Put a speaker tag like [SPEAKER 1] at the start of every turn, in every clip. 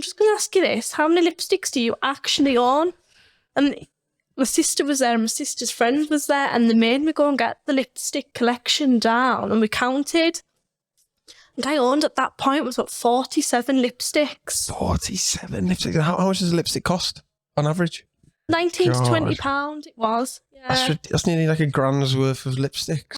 [SPEAKER 1] I'm just going to ask you this. How many lipsticks do you actually own? And my sister was there and my sister's friend was there, and they made me go and get the lipstick collection down, and we counted. And I owned at that point was 47 lipsticks.
[SPEAKER 2] 47 lipsticks? How much does a lipstick cost on average?
[SPEAKER 1] 19 to £20 it was. Yeah.
[SPEAKER 2] That's nearly like £1,000's worth of lipsticks.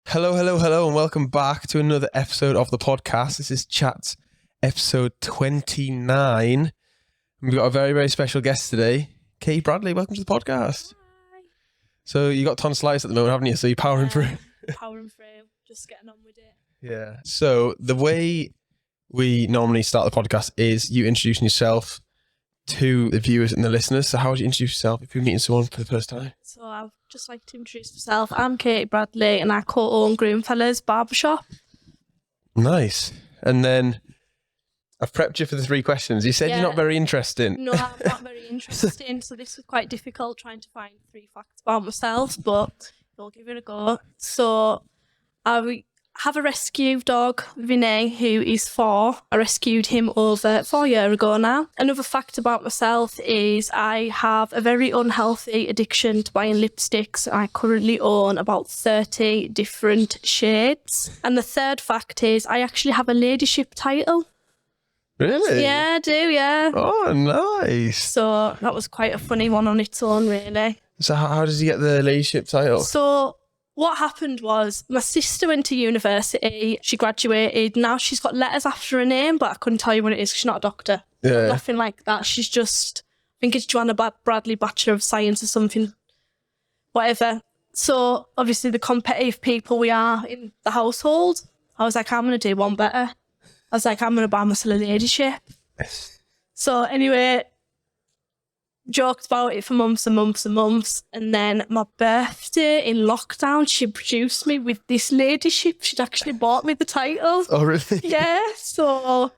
[SPEAKER 2] Hello, and welcome back to another episode of the podcast. This is Chatzzz, episode 29. We've got a very, very special guest today, Katy Bradley. Welcome to the podcast.
[SPEAKER 1] Hi.
[SPEAKER 2] So you got tonsillitis at the moment, haven't you? So you're powering through.
[SPEAKER 1] Powering through, just getting on with it.
[SPEAKER 2] Yeah. So the way we normally start the podcast is you introducing yourself to the viewers and the listeners. So how would you introduce yourself if you're meeting someone for the first time?
[SPEAKER 1] So I'd just like to introduce myself. I'm Katy Bradley and I co-own Groomfellas Barbershop.
[SPEAKER 2] Nice. And then I've prepped you for the 3 questions. You said you're not very interesting.
[SPEAKER 1] No, I'm not very interesting. So this was quite difficult trying to find 3 facts about myself, but I'll give it a go. So I have a rescue dog, Vinnie, who is 4. I rescued him over 4 years ago now. Another fact about myself is I have a very unhealthy addiction to buying lipsticks. I currently own about 30 different shades. And the third fact is I actually have a ladyship title.
[SPEAKER 2] Really?
[SPEAKER 1] Yeah, I do, yeah.
[SPEAKER 2] Oh, nice.
[SPEAKER 1] So that was quite a funny one on its own, really.
[SPEAKER 2] So how does he get the ladyship title?
[SPEAKER 1] So what happened was my sister went to university, she graduated, now she's got letters after her name, but I couldn't tell you what it is because she's not a doctor.
[SPEAKER 2] Yeah.
[SPEAKER 1] Nothing like that. She's just, I think it's Joanna Bradley Bachelor of Science or something, whatever. So obviously the competitive people we are in the household, I was like, I'm going to do one better. I was like, I'm going to buy myself a ladyship. So anyway, joked about it for months and months and months. And then my birthday in lockdown, she produced me with this ladyship. She'd actually bought me the title.
[SPEAKER 2] Oh, really?
[SPEAKER 1] Yeah. So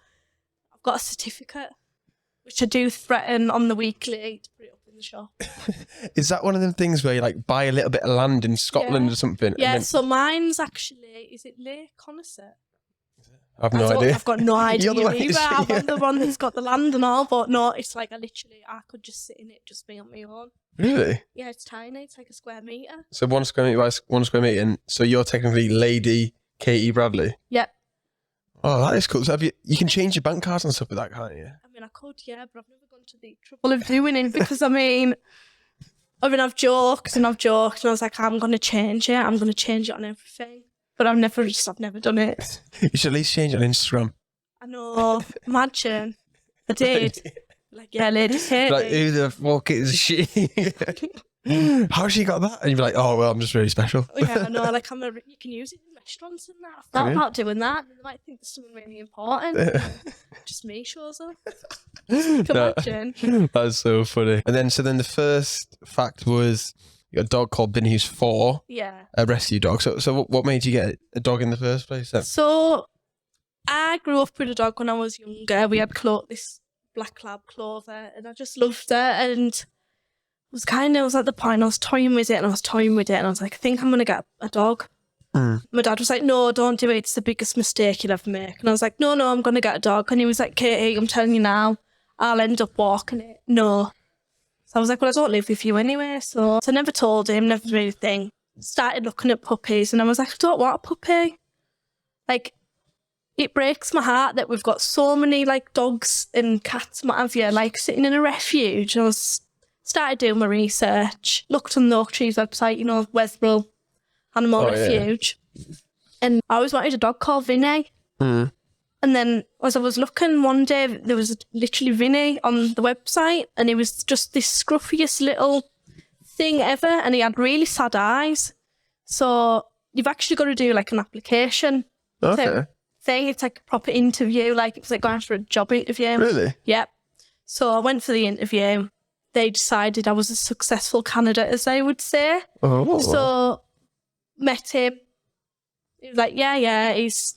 [SPEAKER 1] I've got a certificate, which I do threaten on the weekly to put it up in the shop.
[SPEAKER 2] Is that one of them things where you like buy a little bit of land in Scotland or something?
[SPEAKER 1] Yeah, so mine's actually, is it Lake Coniston?
[SPEAKER 2] I've no idea.
[SPEAKER 1] I've got no idea
[SPEAKER 2] You're the one
[SPEAKER 1] either. I'm the one who's got the land and all, but no, it's like I could just sit in it, just be on my own.
[SPEAKER 2] Really?
[SPEAKER 1] Yeah, it's tiny. It's like a square metre.
[SPEAKER 2] So 1 square metre by 1 square metre, and so you're technically Lady Katy Bradley?
[SPEAKER 1] Yep.
[SPEAKER 2] Oh, that is cool. So you can change your bank cards and stuff with that, can't you?
[SPEAKER 1] I mean, I could, yeah, but I've never gone to the trouble of doing it because, I've joked and I was like, I'm going to change it. I'm going to change it on everything. But I've never done it.
[SPEAKER 2] You should at least change it on Instagram.
[SPEAKER 1] I know. Imagine. I did. Like, yeah, ladies hate
[SPEAKER 2] Like,
[SPEAKER 1] me.
[SPEAKER 2] who the fuck is she? How she got that? And you'd be like, oh, well, I'm just really special.
[SPEAKER 1] Yeah, I know. Like, you can use it in restaurants and that. I thought about doing that. They might think there's someone really important. Just me shows up. Imagine.
[SPEAKER 2] That's so funny. And then, the first fact was you got a dog called Vinnie who's 4.
[SPEAKER 1] Yeah.
[SPEAKER 2] A rescue dog. So what made you get a dog in the first place then?
[SPEAKER 1] So I grew up with a dog when I was younger. We had this black lab Clover, and I just loved her. And it was at the point I was toying with it, and I was like, I think I'm gonna get a dog. My dad was like, no, don't do it. It's the biggest mistake you'll ever make. And I was like, no, I'm gonna get a dog. And he was like, Katy, I'm telling you now, I'll end up walking it. No. So I was like, well, I don't live with you anyway. So I never told him, never really think. Started looking at puppies and I was like, I don't want a puppy. Like, it breaks my heart that we've got so many like dogs and cats and what have you, like sitting in a refuge. And I started doing my research, looked on the Oak Trees website, Wesborough Animal Refuge. Yeah. And I always wanted a dog called Vinnie. And then as I was looking one day, there was literally Vinnie on the website and it was just this scruffiest little thing ever, and he had really sad eyes. So you've actually got to do like an application thing. It's like a proper interview, like it was like going for a job interview.
[SPEAKER 2] Really?
[SPEAKER 1] Yep. So I went for the interview. They decided I was a successful candidate, as they would say. Oh. So met him. He was like, yeah, he's,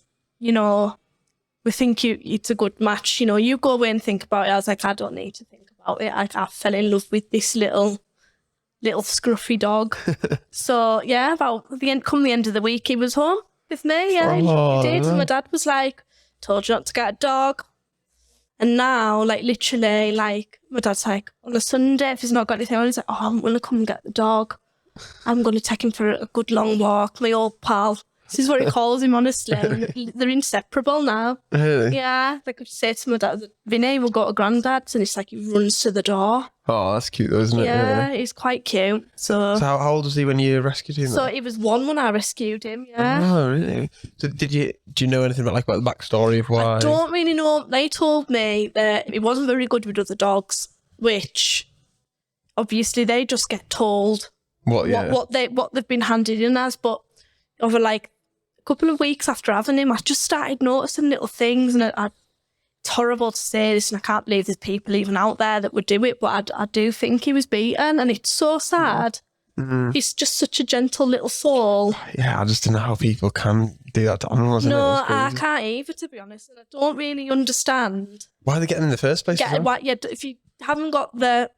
[SPEAKER 1] we think it's a good match. You go away and think about it. I was like, I don't need to think about about it. I fell in love with this little scruffy dog. So yeah, come the end of the week, he was home with me. Yeah,
[SPEAKER 2] Oh,
[SPEAKER 1] he did.
[SPEAKER 2] no.
[SPEAKER 1] My dad was like, "Told you not to get a dog." And now, like, literally, like, my dad's like, on a Sunday, if he's not got anything on, he's like, "Oh, I'm going to come and get the dog. I'm going to take him for a good long walk, my old pal." This is what he calls him, honestly. They're inseparable now.
[SPEAKER 2] Really?
[SPEAKER 1] Yeah, they could say to my dad, "Vinnie, we'll go to Grandad's," and it's like he runs to the door.
[SPEAKER 2] Oh, that's cute though, isn't it?
[SPEAKER 1] Yeah, he's quite cute. So
[SPEAKER 2] how old was he when you rescued him?
[SPEAKER 1] so he was 1 when I rescued him, yeah.
[SPEAKER 2] Oh, really? So do you know anything about the backstory of why?
[SPEAKER 1] I don't really know. They told me that he wasn't very good with other dogs, which obviously they just get told what they've been handed in as. But over like a couple of weeks after having him, I just started noticing little things, and it's horrible to say this, and I can't believe there's people even out there that would do it, but I do think he was beaten, and it's so sad.
[SPEAKER 2] Mm-hmm.
[SPEAKER 1] He's just such a gentle little soul.
[SPEAKER 2] Yeah, I just don't know how people can do that to animals.
[SPEAKER 1] No, I can't either, to be honest, and I don't really understand.
[SPEAKER 2] Why are they getting in the first place?
[SPEAKER 1] If you haven't got the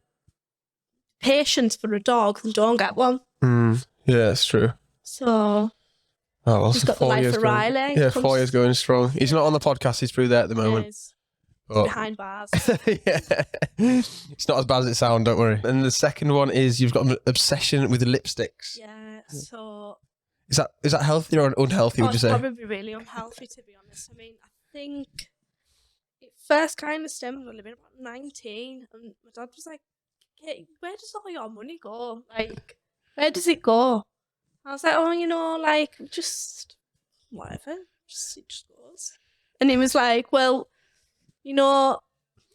[SPEAKER 1] patience for a dog, then don't get one.
[SPEAKER 2] Yeah, that's true.
[SPEAKER 1] So
[SPEAKER 2] He's
[SPEAKER 1] got the life of Riley.
[SPEAKER 2] Yeah, 4 years going strong. He's not on the podcast. He's through there at the moment. But
[SPEAKER 1] behind bars.
[SPEAKER 2] yeah, it's not as bad as it sounds. Don't worry. And the second one is you've got an obsession with the lipsticks.
[SPEAKER 1] Yeah. So
[SPEAKER 2] is that healthy or unhealthy? Would you say?
[SPEAKER 1] It's probably really unhealthy, to be honest. I mean, I think it first kind of stemmed when I was about 19, and my dad was like, "Hey, where does all your money go? Like, where does it go?" I was like, "Oh, like, just whatever. It just goes." And he was like, "Well,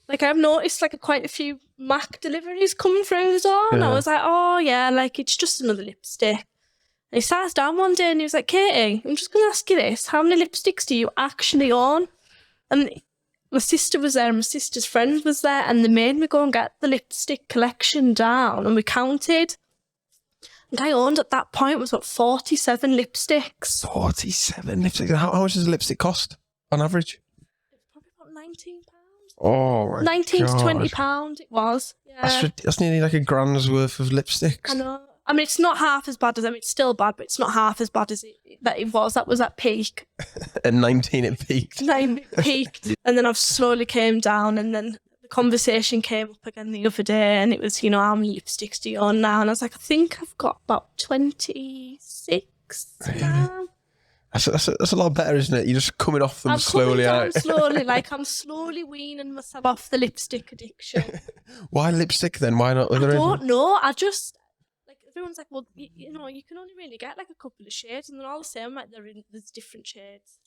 [SPEAKER 1] like I've noticed like quite a few Mac deliveries coming through the door." And I was like, "Oh yeah, like it's just another lipstick." And he sat us down one day and he was like, "Katy, I'm just going to ask you this. How many lipsticks do you actually own?" And my sister was there and my sister's friend was there, and they made me go and get the lipstick collection down, and we counted. And I owned at that point was 47 lipsticks.
[SPEAKER 2] 47 lipsticks. How much does a lipstick cost on average?
[SPEAKER 1] Probably about £19.
[SPEAKER 2] Oh, my
[SPEAKER 1] 19
[SPEAKER 2] God.
[SPEAKER 1] to £20 it was. Yeah.
[SPEAKER 2] That's nearly like £1,000's worth of lipsticks.
[SPEAKER 1] I know. I mean, it's not half as bad as, it's still bad, but it's not half as bad as it was. That was at peak.
[SPEAKER 2] At 19 it peaked.
[SPEAKER 1] It peaked. And then I've slowly came down, and then the conversation came up again the other day, and it was, how many lipsticks do you own now? And I was like, I think I've got about 26 now.
[SPEAKER 2] That's a lot better, isn't it? You're just coming off them slowly out.
[SPEAKER 1] I'm slowly weaning myself off the lipstick addiction.
[SPEAKER 2] Why lipstick then? Why not?
[SPEAKER 1] I don't know. I just, everyone's like, well, you can only really get like a couple of shades, and they're all the same. Like there's different shades.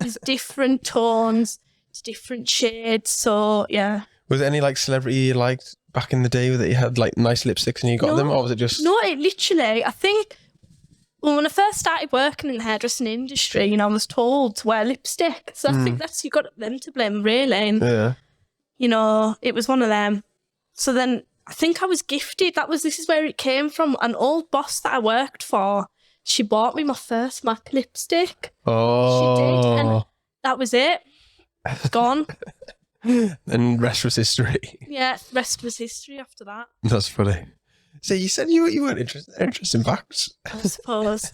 [SPEAKER 1] There's different tones. It's different shades. So yeah.
[SPEAKER 2] Was there any like celebrity you liked back in the day that you had like nice lipsticks and you got them, or was it just?
[SPEAKER 1] No, it literally. I think when I first started working in the hairdressing industry, I was told to wear lipstick. So I think you got them to blame, really. And, it was one of them. So then I think I was gifted. This is where it came from. An old boss that I worked for, she bought me my first MAC lipstick.
[SPEAKER 2] Oh.
[SPEAKER 1] She did. And that was it. Gone.
[SPEAKER 2] And rest was history.
[SPEAKER 1] Yeah, rest was history after that.
[SPEAKER 2] That's funny. So you said you weren't interested in facts.
[SPEAKER 1] I suppose.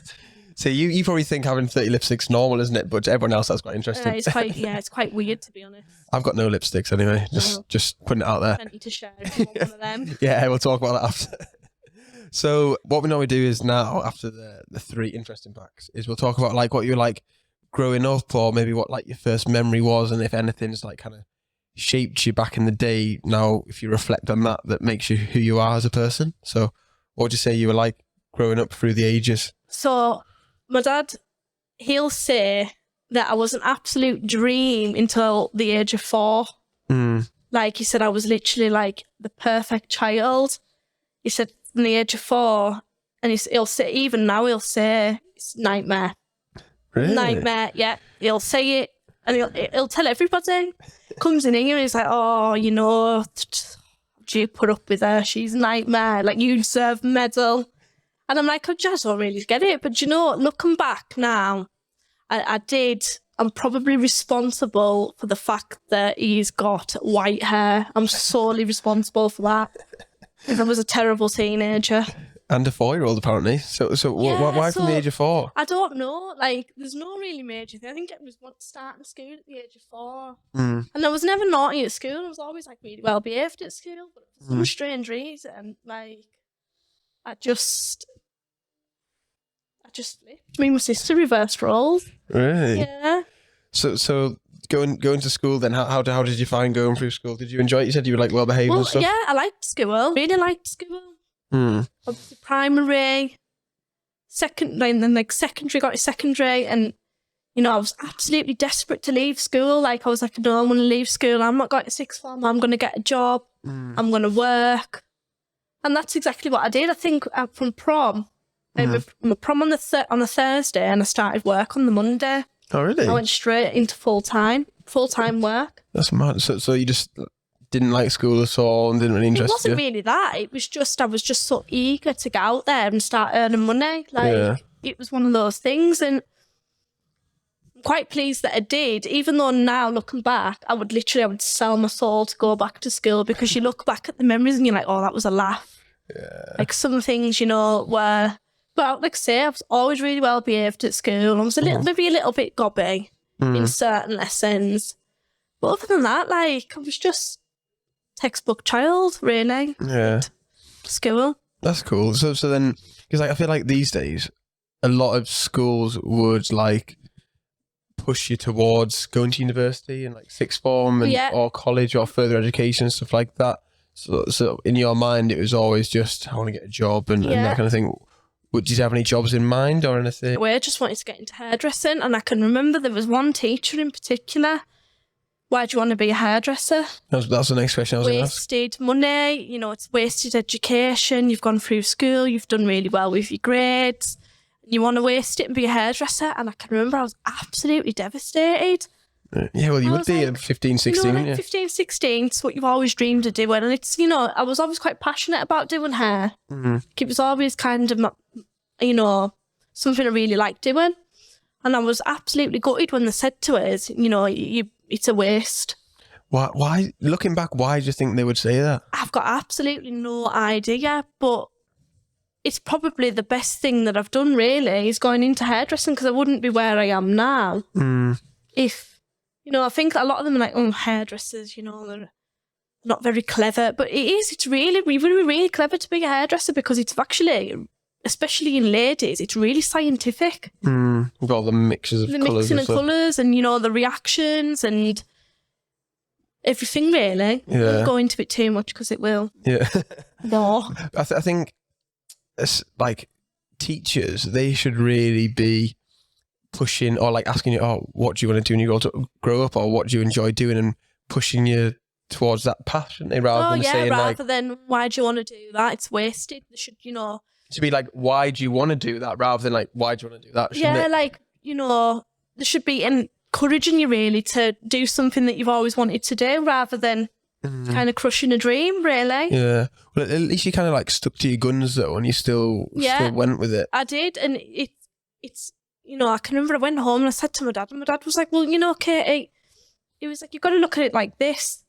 [SPEAKER 2] So you probably think having 30 lipsticks normal, isn't it? But to everyone else, that's quite interesting.
[SPEAKER 1] It's quite weird, to be honest.
[SPEAKER 2] I've got no lipsticks anyway. Just putting it out there.
[SPEAKER 1] Plenty to share if you want one of them.
[SPEAKER 2] Yeah, we'll talk about that after. So what we normally do is now, after the 3 interesting facts, is we'll talk about like what you like growing up, or maybe what like your first memory was, and if anything's like kind of shaped you back in the day now, if you reflect on that makes you who you are as a person. So what would you say you were like growing up through the ages?
[SPEAKER 1] So my dad, he'll say that I was an absolute dream until the age of 4. Like he said, I was literally like the perfect child. He said from the age of 4, and he'll say, even now he'll say it's nightmare.
[SPEAKER 2] Really?
[SPEAKER 1] Nightmare, yeah. He'll say it, and he'll tell everybody. Comes in here and he's like, "Oh, do you put up with her? She's a nightmare. Like, you deserve a medal." And I'm like, I just don't really get it. But looking back now, I did I'm probably responsible for the fact that he's got white hair. I'm solely responsible for that. Because I was a terrible teenager.
[SPEAKER 2] And a 4-year-old apparently. So why from the age of 4?
[SPEAKER 1] I don't know. Like, there's no really major thing. I think it was starting school at the age of 4.
[SPEAKER 2] Mm.
[SPEAKER 1] And I was never naughty at school. I was always like really well behaved at school. But for some strange reason, like, I just flipped. Me and my sister reversed roles.
[SPEAKER 2] Really?
[SPEAKER 1] Yeah.
[SPEAKER 2] So going to school then, how did you find going through school? Did you enjoy it? You said you were like well behaved and stuff.
[SPEAKER 1] Yeah, I liked school. Really liked school. Obviously primary, secondary, got to secondary, and you know, I was absolutely desperate to leave school. Like, I was like, no, I'm going to leave school. I'm not going to sixth form. I'm going to get a job. I'm going to work. And that's exactly what I did. I think from prom, my prom on the Thursday, and I started work on the Monday.
[SPEAKER 2] Oh, really?
[SPEAKER 1] I went straight into full-time work.
[SPEAKER 2] That's mad. So you just didn't like school at all and didn't really interest you?
[SPEAKER 1] It wasn't really that. It was just, I was just so eager to get out there and start earning money. Like, it was one of those things, and I'm quite pleased that I did, even though now looking back, I would sell my soul to go back to school, because you look back at the memories and you're like, oh, that was a laugh. Yeah. Like, some things, you know, were, well, like I say, I was always really well behaved at school. I was maybe a little bit gobby in certain lessons. But other than that, like, I was just textbook child, really.
[SPEAKER 2] Yeah.
[SPEAKER 1] School.
[SPEAKER 2] That's cool. So then, because like, I feel like these days, a lot of schools would like push you towards going to university and like sixth form and, or college or further education, stuff like that. So in your mind, it was always just, I want to get a job and that kind of thing. Did you have any jobs in mind or anything?
[SPEAKER 1] I just wanted to get into hairdressing, and I can remember there was one teacher in particular. Why do you want to be a hairdresser?
[SPEAKER 2] That's the next question I was going to ask.
[SPEAKER 1] Wasted money, you know, it's wasted education. You've gone through school, you've done really well with your grades. You want to waste it and be a hairdresser? And I can remember I was absolutely devastated.
[SPEAKER 2] Yeah, well, you would be at 15, 16,
[SPEAKER 1] you know, like 15, 16, it's what you've always dreamed of doing. And it's, you know, I was always quite passionate about doing hair. It was always kind of, you know, something I really liked doing. And I was absolutely gutted when they said to us, you know, it's a waste.
[SPEAKER 2] Why, looking back, why do you think they would say that?
[SPEAKER 1] I've got absolutely no idea, but it's probably the best thing that I've done, really, is going into hairdressing, because I wouldn't be where I am now if, you know, I think a lot of them are like, oh, hairdressers, you know, they're not very clever. But it's really, really, really clever to be a hairdresser, because it's actually, especially in ladies, it's really scientific.
[SPEAKER 2] With all the mixes of colours. The mixing
[SPEAKER 1] of colours and, you know, the reactions and everything, really. I won't go into it too much because it will. Yeah. No.
[SPEAKER 2] I think, like, teachers, they should really be pushing or like asking you, oh, what do you want to do when you grow up, or what do you enjoy doing, and pushing you towards that passion, rather than saying
[SPEAKER 1] rather than why do you want to do that, it's wasted. They should, you know,
[SPEAKER 2] to be like, why do you want to do that, rather than like, why do you want to do that?
[SPEAKER 1] Yeah, like, you know, they should be encouraging you really to do something that you've always wanted to do, rather than kind of crushing a dream, really. Yeah.
[SPEAKER 2] Well, at least you kind of like stuck to your guns though, and you still went with it.
[SPEAKER 1] I did, and it's, you know, I can remember I went home and I said to my dad, and my dad was like, well, you know, Katy, he was like, you've got to look at it like this.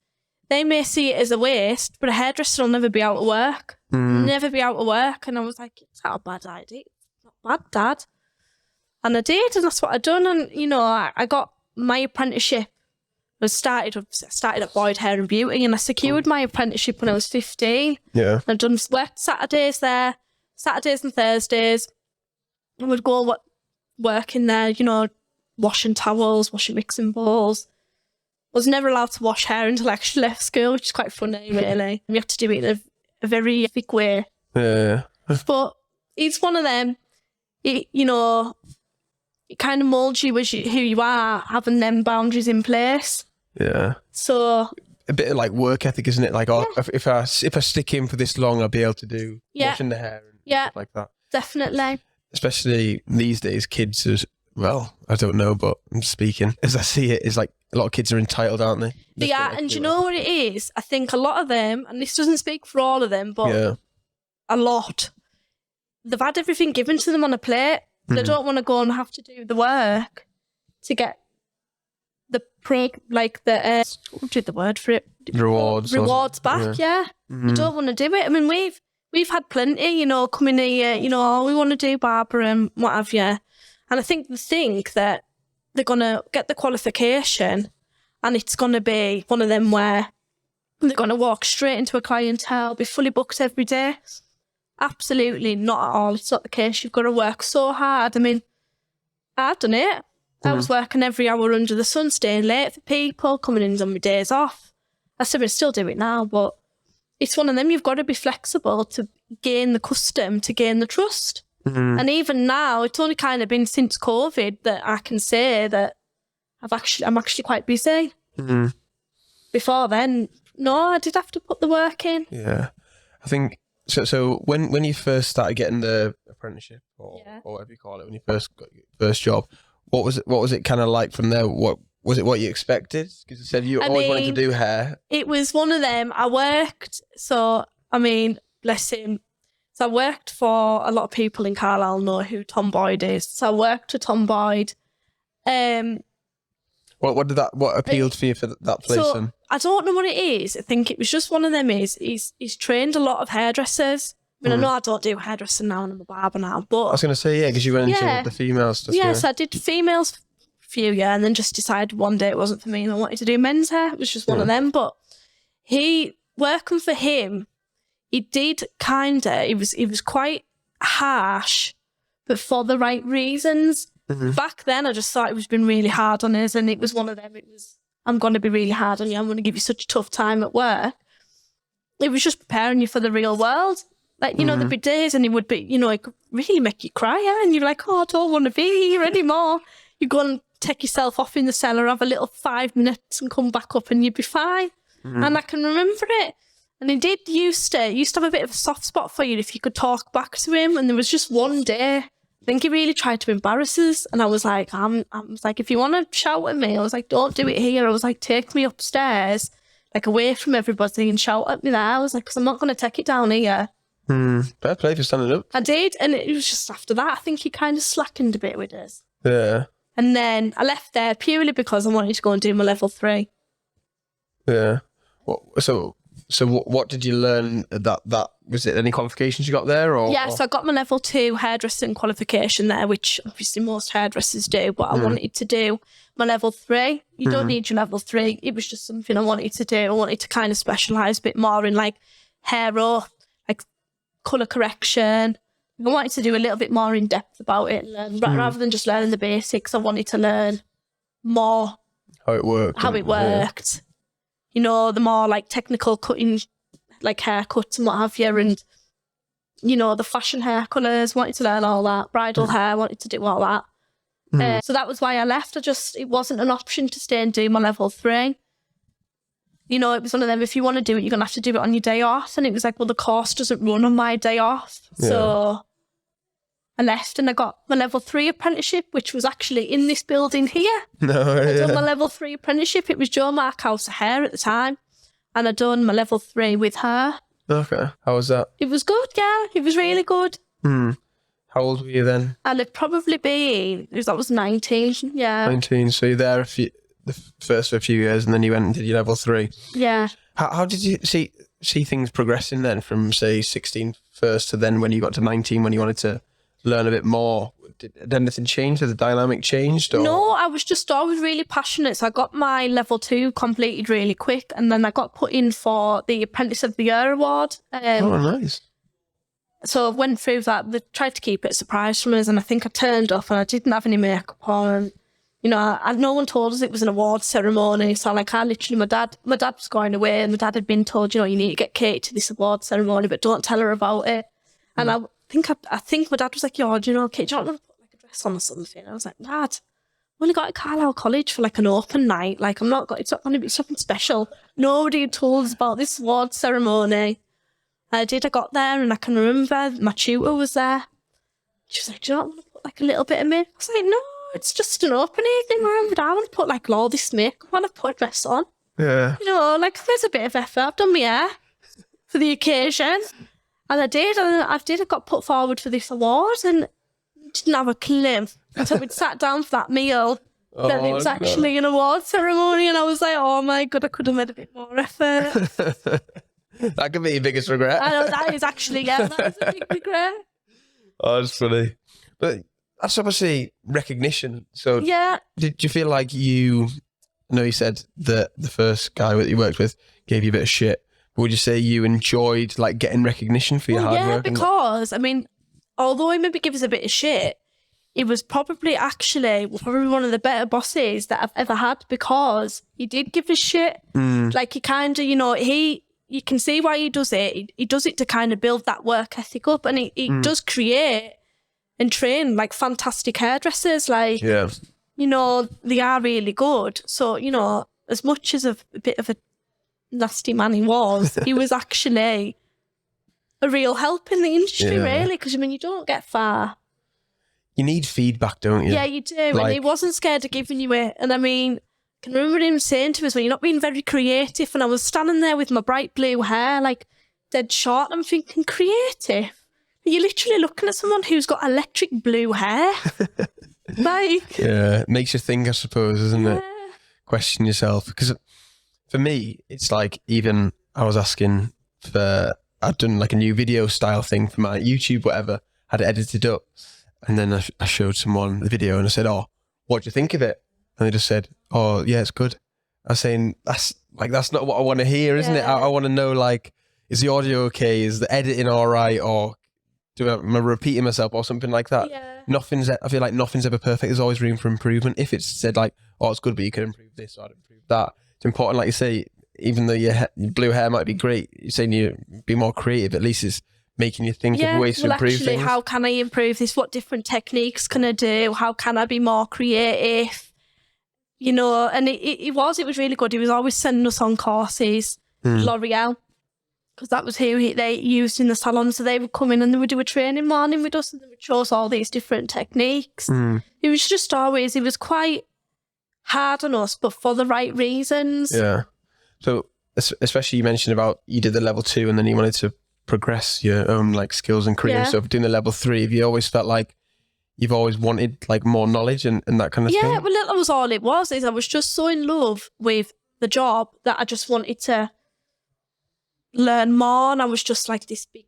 [SPEAKER 1] They may see it as a waste, but a hairdresser will never be out of work. Never be out of work. And I was like, it's not a bad idea. It's not bad, Dad. And I did, and that's what I done. And, you know, I got my apprenticeship. I started at Boyd Hair and Beauty, and I secured my apprenticeship when I was 15. Yeah. I've done worked Saturdays there, Saturdays and Thursdays. I would go work in there, you know, washing towels, washing mixing bowls. I was never allowed to wash hair until I actually left school, which is quite funny, really. You have to do it in a very thick way. Yeah. But it's one of them, you know, it kind of moulds you as who you are, having them boundaries in place. Yeah. So
[SPEAKER 2] a bit of like work ethic, isn't it? Like, oh, if I stick in for this long, I'll be able to do washing the hair and stuff like that.
[SPEAKER 1] Definitely.
[SPEAKER 2] Especially these days, kids are, well, I don't know, but I'm speaking as I see it, is like a lot of kids are entitled, aren't they?
[SPEAKER 1] They are, and you know what it is? I think a lot of them, and this doesn't speak for all of them, but a lot, they've had everything given to them on a plate. They don't want to go and have to do the work to get what did the word for it?
[SPEAKER 2] Rewards
[SPEAKER 1] back. Yeah. You don't want to do it. I mean, we've had plenty, coming here, we want to do barbering, what have you. And I think they think that they're going to get the qualification and it's going to be one of them where they're going to walk straight into a clientele, be fully booked every day. Absolutely not at all. It's not the case. You've got to work so hard. I mean, I've done it. I was working every hour under the sun, staying late for people, coming in on my days off. I still do it now, but it's one of them. You've got to be flexible to gain the custom, to gain the trust. And even now, it's only kind of been since COVID that I can say that I'm actually quite busy. Before then, no, I did have to put the work in.
[SPEAKER 2] Yeah, I think so. So when you first started getting the apprenticeship or whatever you call it, when you first got your first job, what was it kind of like from there? What was it? What you expected? Because you said you always wanted to do hair.
[SPEAKER 1] It was one of them. I worked. So I mean, bless him. So I worked for a lot of people in Carlisle know who Tom Boyd is. So I worked for Tom Boyd.
[SPEAKER 2] What appealed for you for that place?
[SPEAKER 1] So I don't know what it is. I think it was just one of them. He's trained a lot of hairdressers. I mean, I know I don't do hairdressing now and I'm a barber now, but
[SPEAKER 2] I was going to say, because you went into the female stuff.
[SPEAKER 1] Yes, I did females for a few years and then just decided one day it wasn't for me and I wanted to do men's hair. It was just one of them. But working for him, he did he was quite harsh, but for the right reasons. Back then, I just thought it was been really hard on us, and it was one of them. It was, I'm going to be really hard on you. I'm going to give you such a tough time at work. It was just preparing you for the real world. Like, there'd be days and it would be, it could really make you cry, and you're like, oh, I don't want to be here anymore. You go and take yourself off in the cellar, have a little 5 minutes and come back up and you'd be fine. And I can remember it. And he used to have a bit of a soft spot for you if you could talk back to him. And there was just one day, I think he really tried to embarrass us. And I was like, if you want to shout at me, I was like, don't do it here. I was like, take me upstairs, like away from everybody and shout at me there. I was like, because I'm not going to take it down here.
[SPEAKER 2] Fair play for standing up.
[SPEAKER 1] I did. And it was just after that, I think he kind of slackened a bit with us.
[SPEAKER 2] Yeah.
[SPEAKER 1] And then I left there purely because I wanted to go and do my level 3.
[SPEAKER 2] Yeah. So what did you learn? That was it? Any qualifications you got there?
[SPEAKER 1] So I got my level 2 hairdressing qualification there, which obviously most hairdressers do. But I wanted to do my level 3. You don't need your level 3. It was just something I wanted to do. I wanted to kind of specialise a bit more in like hair up, like colour correction. I wanted to do a little bit more in depth about it, and rather than just learning the basics. I wanted to learn more
[SPEAKER 2] how it worked.
[SPEAKER 1] The more like technical cutting, like haircuts and what have you, and the fashion hair colours. Wanted to learn all that. Bridal hair, wanted to do all that. So that was why I left. It wasn't an option to stay and do my level 3. It was one of them. If you want to do it, you're gonna have to do it on your day off. And it was like, well, the course doesn't run on my day off, so I left and I got my level 3 apprenticeship, which was actually in this building here. I done my level 3 apprenticeship. It was Jo Markhouse Hair at the time. And I done my level 3 with her.
[SPEAKER 2] Okay. How was that?
[SPEAKER 1] It was good, yeah. It was really good.
[SPEAKER 2] How old were you then?
[SPEAKER 1] I'd have probably been, that was 19, yeah.
[SPEAKER 2] 19. So you're there first for a few years and then you went and did your level 3.
[SPEAKER 1] Yeah.
[SPEAKER 2] How did you see things progressing then from, say, 16 first to then when you got to 19 when you wanted to learn a bit more? Did anything change? Did the dynamic changed? Or?
[SPEAKER 1] No, I was just always really passionate. So I got my level 2 completed really quick, and then I got put in for the Apprentice of the Year award.
[SPEAKER 2] Oh, nice.
[SPEAKER 1] So I went through that. They tried to keep it a surprise from us, and I think I turned up and I didn't have any makeup on. No one told us it was an award ceremony. So my dad was going away, and my dad had been told, you need to get Katy to this award ceremony, but don't tell her about it. And I think my dad was like, Katy, do you want to put like a dress on or something? I was like, Dad, I've only got to Carlisle College for like an open night. Like it's not going to be something special. Nobody had told us about this award ceremony. I got there and I can remember my tutor was there. She was like, do you not want to put like a little bit of makeup? I was like, no, it's just an open evening. I want to put like all this makeup on. I put a dress on.
[SPEAKER 2] Yeah.
[SPEAKER 1] There's a bit of effort. I've done my hair for the occasion. And I did, I got put forward for this award and didn't have a clue until we'd sat down for that meal Then it was actually an award ceremony, and I was like, oh my God, I could have made a bit more effort.
[SPEAKER 2] That could be your biggest regret.
[SPEAKER 1] I know, that is actually, yeah, that is a big regret.
[SPEAKER 2] Oh, that's funny. But that's obviously recognition. So
[SPEAKER 1] Yeah.
[SPEAKER 2] did you feel like I know you said that the first guy that you worked with gave you a bit of shit. But would you say you enjoyed like getting recognition for your hard
[SPEAKER 1] Yeah,
[SPEAKER 2] work?
[SPEAKER 1] because, I mean, although he maybe gives us a bit of shit, it was probably one of the better bosses that I've ever had, because he did give us shit. Like, he kind of, you can see why he does it. He does it to kind of build that work ethic up, and he does create and train like fantastic hairdressers. Like,
[SPEAKER 2] Yeah.
[SPEAKER 1] they are really good. So, as much as a bit of a nasty man he was actually a real help in the industry, really, because, you don't get far.
[SPEAKER 2] You need feedback, don't you?
[SPEAKER 1] Yeah, you do. And he wasn't scared of giving you it. And I mean, I can remember him saying to us, well, you're not being very creative. And I was standing there with my bright blue hair, like dead short. I'm thinking, creative? You're literally looking at someone who's got electric blue hair. Like,
[SPEAKER 2] yeah, it makes you think, I suppose, isn't it?
[SPEAKER 1] yeah.
[SPEAKER 2] Question yourself. Because for me, it's like, even I was asking I'd done like a new video style thing for my YouTube, whatever, had it edited up. And then I showed someone the video and I said, oh, what do you think of it? And they just said, oh, yeah, it's good. I was saying, that's not what I want to hear, isn't it? I want to know, like, is the audio okay? Is the editing all right? Or am I repeating myself or something like that?
[SPEAKER 1] Yeah.
[SPEAKER 2] I feel like nothing's ever perfect. There's always room for improvement. If it's said like, oh, it's good, but you could improve this or improve that. It's important, like you say, even though your blue hair might be great, you're saying you be more creative. At least it's making you think of ways to improve
[SPEAKER 1] actually,
[SPEAKER 2] things.
[SPEAKER 1] how can I improve this? What different techniques can I do? How can I be more creative? And it was really good. He was always sending us on courses, L'Oreal, because that was who they used in the salon. So they would come in and they would do a training morning with us, and they would show us all these different techniques. It was just always, he was quite hard on us, but for the right reasons.
[SPEAKER 2] Yeah. So especially you mentioned about you did the level 2 and then you wanted to progress your own like skills and career. So doing the level 3, have you always felt like you've always wanted like more knowledge and that kind of thing?
[SPEAKER 1] Yeah, well, that was all it was. Is I was just so in love with the job that I just wanted to learn more, and I was just like this big,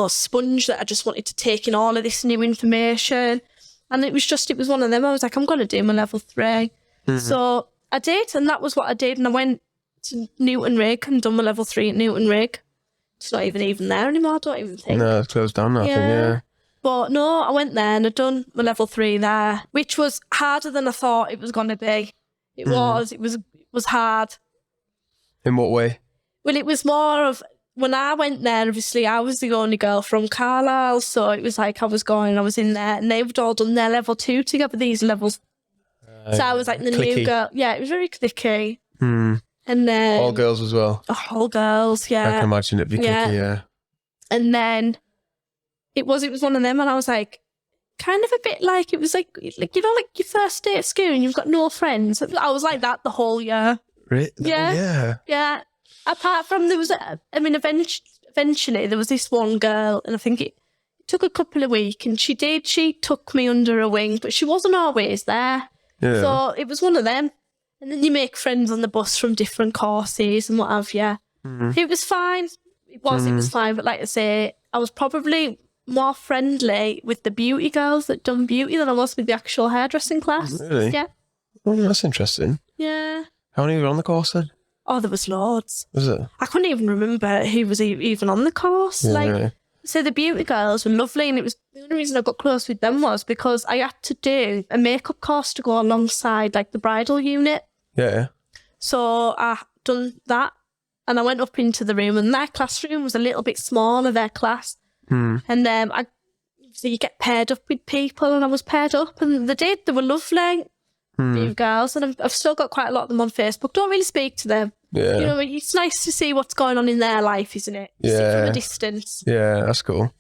[SPEAKER 1] sponge that I just wanted to take in all of this new information. And it was one of them. I was like, I'm going to do my level 3. So I did, and that was what I did. And I went to Newton Rig and done my level 3 at Newton Rig. It's not even there anymore, I don't even think.
[SPEAKER 2] No, it's closed down now, I think, yeah.
[SPEAKER 1] But no, I went there and I'd done my level 3 there, which was harder than I thought it was going to be. It was hard.
[SPEAKER 2] In what way?
[SPEAKER 1] Well, it was more of, when I went there, obviously I was the only girl from Carlisle, so it was like I was in there and they'd all done their level 2 together, these levels. So I was like the
[SPEAKER 2] clicky.
[SPEAKER 1] new girl. Yeah, it was very clicky. And then
[SPEAKER 2] all girls as well.
[SPEAKER 1] All girls, yeah.
[SPEAKER 2] I can imagine it'd be clicky, yeah.
[SPEAKER 1] And then it was one of them, and I was like, kind of a bit like, it was like like your first day at school and you've got no friends. I was like that the whole year.
[SPEAKER 2] Really?
[SPEAKER 1] Yeah. Yeah. Apart from eventually there was this one girl, and I think it took a couple of weeks, and she took me under her wing, but she wasn't always there.
[SPEAKER 2] Yeah.
[SPEAKER 1] So it was one of them. And then you make friends on the bus from different courses and what have you. It was fine. It was fine. But like I say, I was probably more friendly with the beauty girls that done beauty than I was with the actual hairdressing class.
[SPEAKER 2] Really?
[SPEAKER 1] Yeah.
[SPEAKER 2] Oh, that's interesting.
[SPEAKER 1] Yeah.
[SPEAKER 2] How many were on the course then?
[SPEAKER 1] Oh, there was loads.
[SPEAKER 2] Was it?
[SPEAKER 1] I couldn't even remember who was even on the course.
[SPEAKER 2] Yeah,
[SPEAKER 1] like,
[SPEAKER 2] really?
[SPEAKER 1] So the beauty girls were lovely, and it was the only reason I got close with them was because I had to do a makeup course to go alongside like the bridal unit.
[SPEAKER 2] Yeah.
[SPEAKER 1] So I done that, and I went up into the room, and their classroom was a little bit smaller, their class. And then so you get paired up with people, and I was paired up, and they were lovely. Beauty girls, and I've still got quite a lot of them on Facebook. Don't really speak to them.
[SPEAKER 2] Yeah.
[SPEAKER 1] It's nice to see what's going on in their life, isn't it?
[SPEAKER 2] Yeah.
[SPEAKER 1] See from a distance.
[SPEAKER 2] Yeah, that's cool.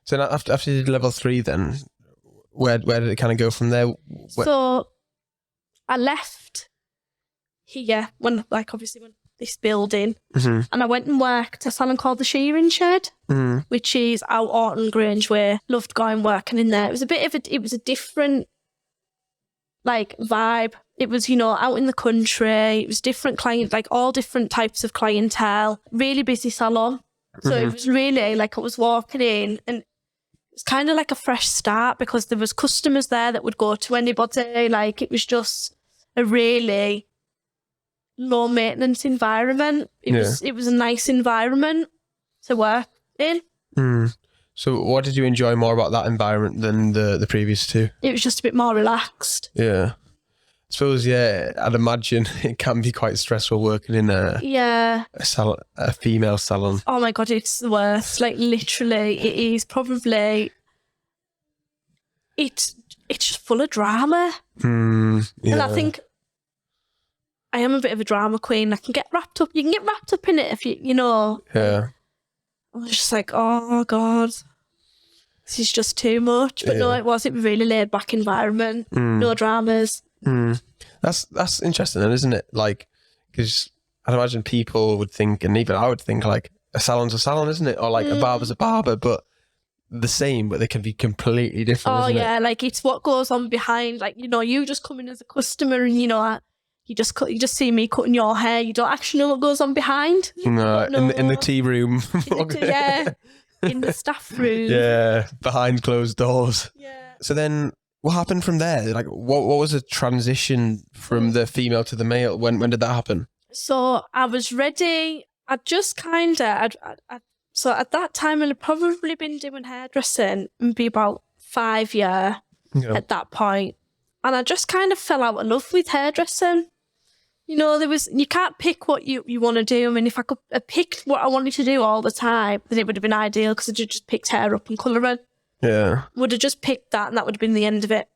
[SPEAKER 2] So now after you did level 3 then, where did it kind of go from there?
[SPEAKER 1] So I left here when this building, and I went and worked at a salon called the Shearing Shed, which is out Orton Grange way. Loved going working in there. It was a different like vibe. It was, out in the country. It was different client, like all different types of clientele. Really busy salon. So it was really like I was walking in and it's kind of like a fresh start because there was customers there that would go to anybody. Like it was just a really low maintenance environment. It was a nice environment to work in.
[SPEAKER 2] So what did you enjoy more about that environment than the previous two?
[SPEAKER 1] It was just a bit more relaxed.
[SPEAKER 2] Yeah. I suppose, I'd imagine it can be quite stressful working in a female salon.
[SPEAKER 1] Oh my God, it's the worst. Like literally, it is probably, it's just full of drama. And I think I am a bit of a drama queen. I can get wrapped up. You can get wrapped up in it if you know.
[SPEAKER 2] Yeah.
[SPEAKER 1] I was just like, oh God, this is just too much. But no, it wasn't a really laid back environment. No dramas.
[SPEAKER 2] That's interesting then, isn't it? Like, because I'd imagine people would think, and even I would think, like, a salon's a salon, isn't it? Or like a barber's a barber, but the same, but they can be completely different.
[SPEAKER 1] Oh
[SPEAKER 2] isn't
[SPEAKER 1] yeah,
[SPEAKER 2] it?
[SPEAKER 1] like it's what goes on behind. Like, you just come in as a customer and you just see me cutting your hair. You don't actually know what goes on behind.
[SPEAKER 2] No, in the tea room.
[SPEAKER 1] In the staff room.
[SPEAKER 2] Yeah, behind closed doors.
[SPEAKER 1] Yeah.
[SPEAKER 2] So then what happened from there? Like, what was the transition from the female to the male? When did that happen?
[SPEAKER 1] So I was ready. I'd just so at that time I'd probably been doing hairdressing maybe about 5 years at that point. And I just kind of fell out of love with hairdressing. You can't pick what you want to do. I mean, if I could have picked what I wanted to do all the time, then it would have been ideal because I'd just picked hair up and colouring.
[SPEAKER 2] Yeah.
[SPEAKER 1] Would have just picked that and that would have been the end of it.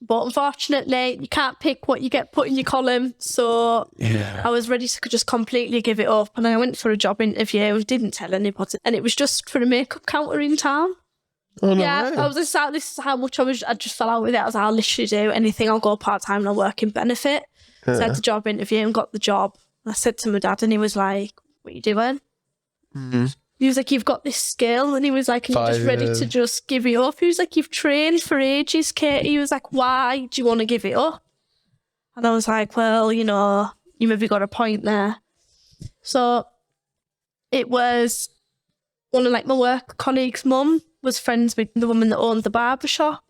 [SPEAKER 1] But unfortunately, you can't pick what you get put in your column. So I was ready to just completely give it up. And I went for a job interview, didn't tell anybody. And it was just for a makeup counter in town.
[SPEAKER 2] Oh, no way.
[SPEAKER 1] I was just like, this is how much I just fell out with it. I was like, I'll literally do anything. I'll go part-time and I'll work in benefit. So I had the job interview and got the job. I said to my dad and he was like, what are you doing? He was like, you've got this skill. And he was like, you're just ready to just give it up. He was like, you've trained for ages, Katy. He was like, why do you want to give it up? And I was like, well, you maybe got a point there. So it was one of like my work colleagues' mum was friends with the woman that owned the barbershop.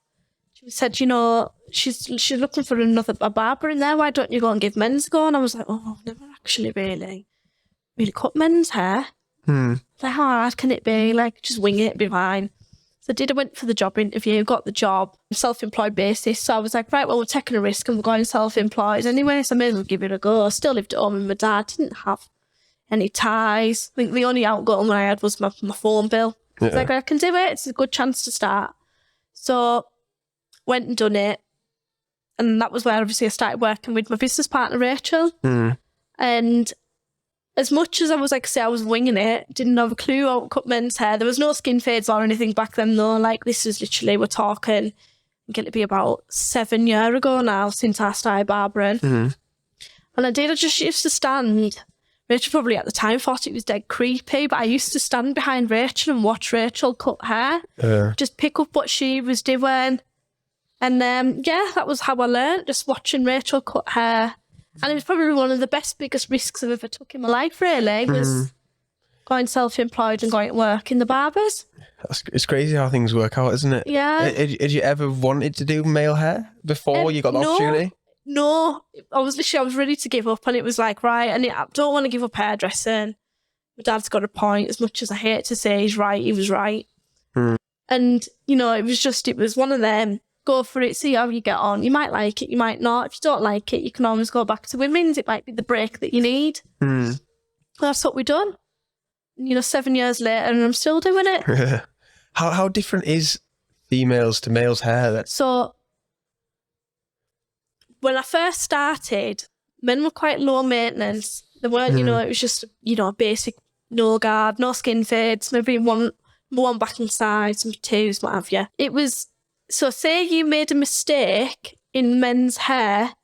[SPEAKER 1] She said, she's looking for a barber in there. Why don't you go and give men's a go? And I was like, oh, I've never actually really cut men's hair. Like, how hard can it be? Like, just wing it, be fine. So I went for the job interview, got the job, self-employed basis. So I was like, right, well, we're taking a risk and we're going self-employed anyway, so I may as well give it a go. I still lived at home with my dad, didn't have any ties. I think the only outgoing I had was my phone bill. I was like, I can do it. It's a good chance to start. So went and done it. And that was where obviously I started working with my business partner, Rachel. And as much as I was like, say, I was winging it, didn't have a clue how to cut men's hair. There was no skin fades or anything back then though. Like, this is literally, we're talking, going to be about 7 years ago now since I started barbering. And I just used to stand. Rachel probably at the time thought it was dead creepy, but I used to stand behind Rachel and watch Rachel cut hair. Just pick up what she was doing. And that was how I learned, just watching Rachel cut hair. And it was probably one of the biggest risks I've ever took in my life, really, was going self-employed and going to work in the barbers.
[SPEAKER 2] It's crazy how things work out, isn't it?
[SPEAKER 1] Yeah.
[SPEAKER 2] Had you ever wanted to do male hair before you got the opportunity?
[SPEAKER 1] No. I was ready to give up and it was like, right, and I don't want to give up hairdressing. My dad's got a point. As much as I hate to say he's right, he was right. And, it was one of them. Go for it, see how you get on. You might like it, you might not. If you don't like it, you can always go back to women's. It might be the break that you need. That's what we've done. 7 years later, and I'm still doing it.
[SPEAKER 2] How different is females to males' hair then?
[SPEAKER 1] So, when I first started, men were quite low maintenance. They weren't, it was just, basic, no guard, no skin fades, maybe one back and side, some twos, what have you. It was... So say you made a mistake in men's hair,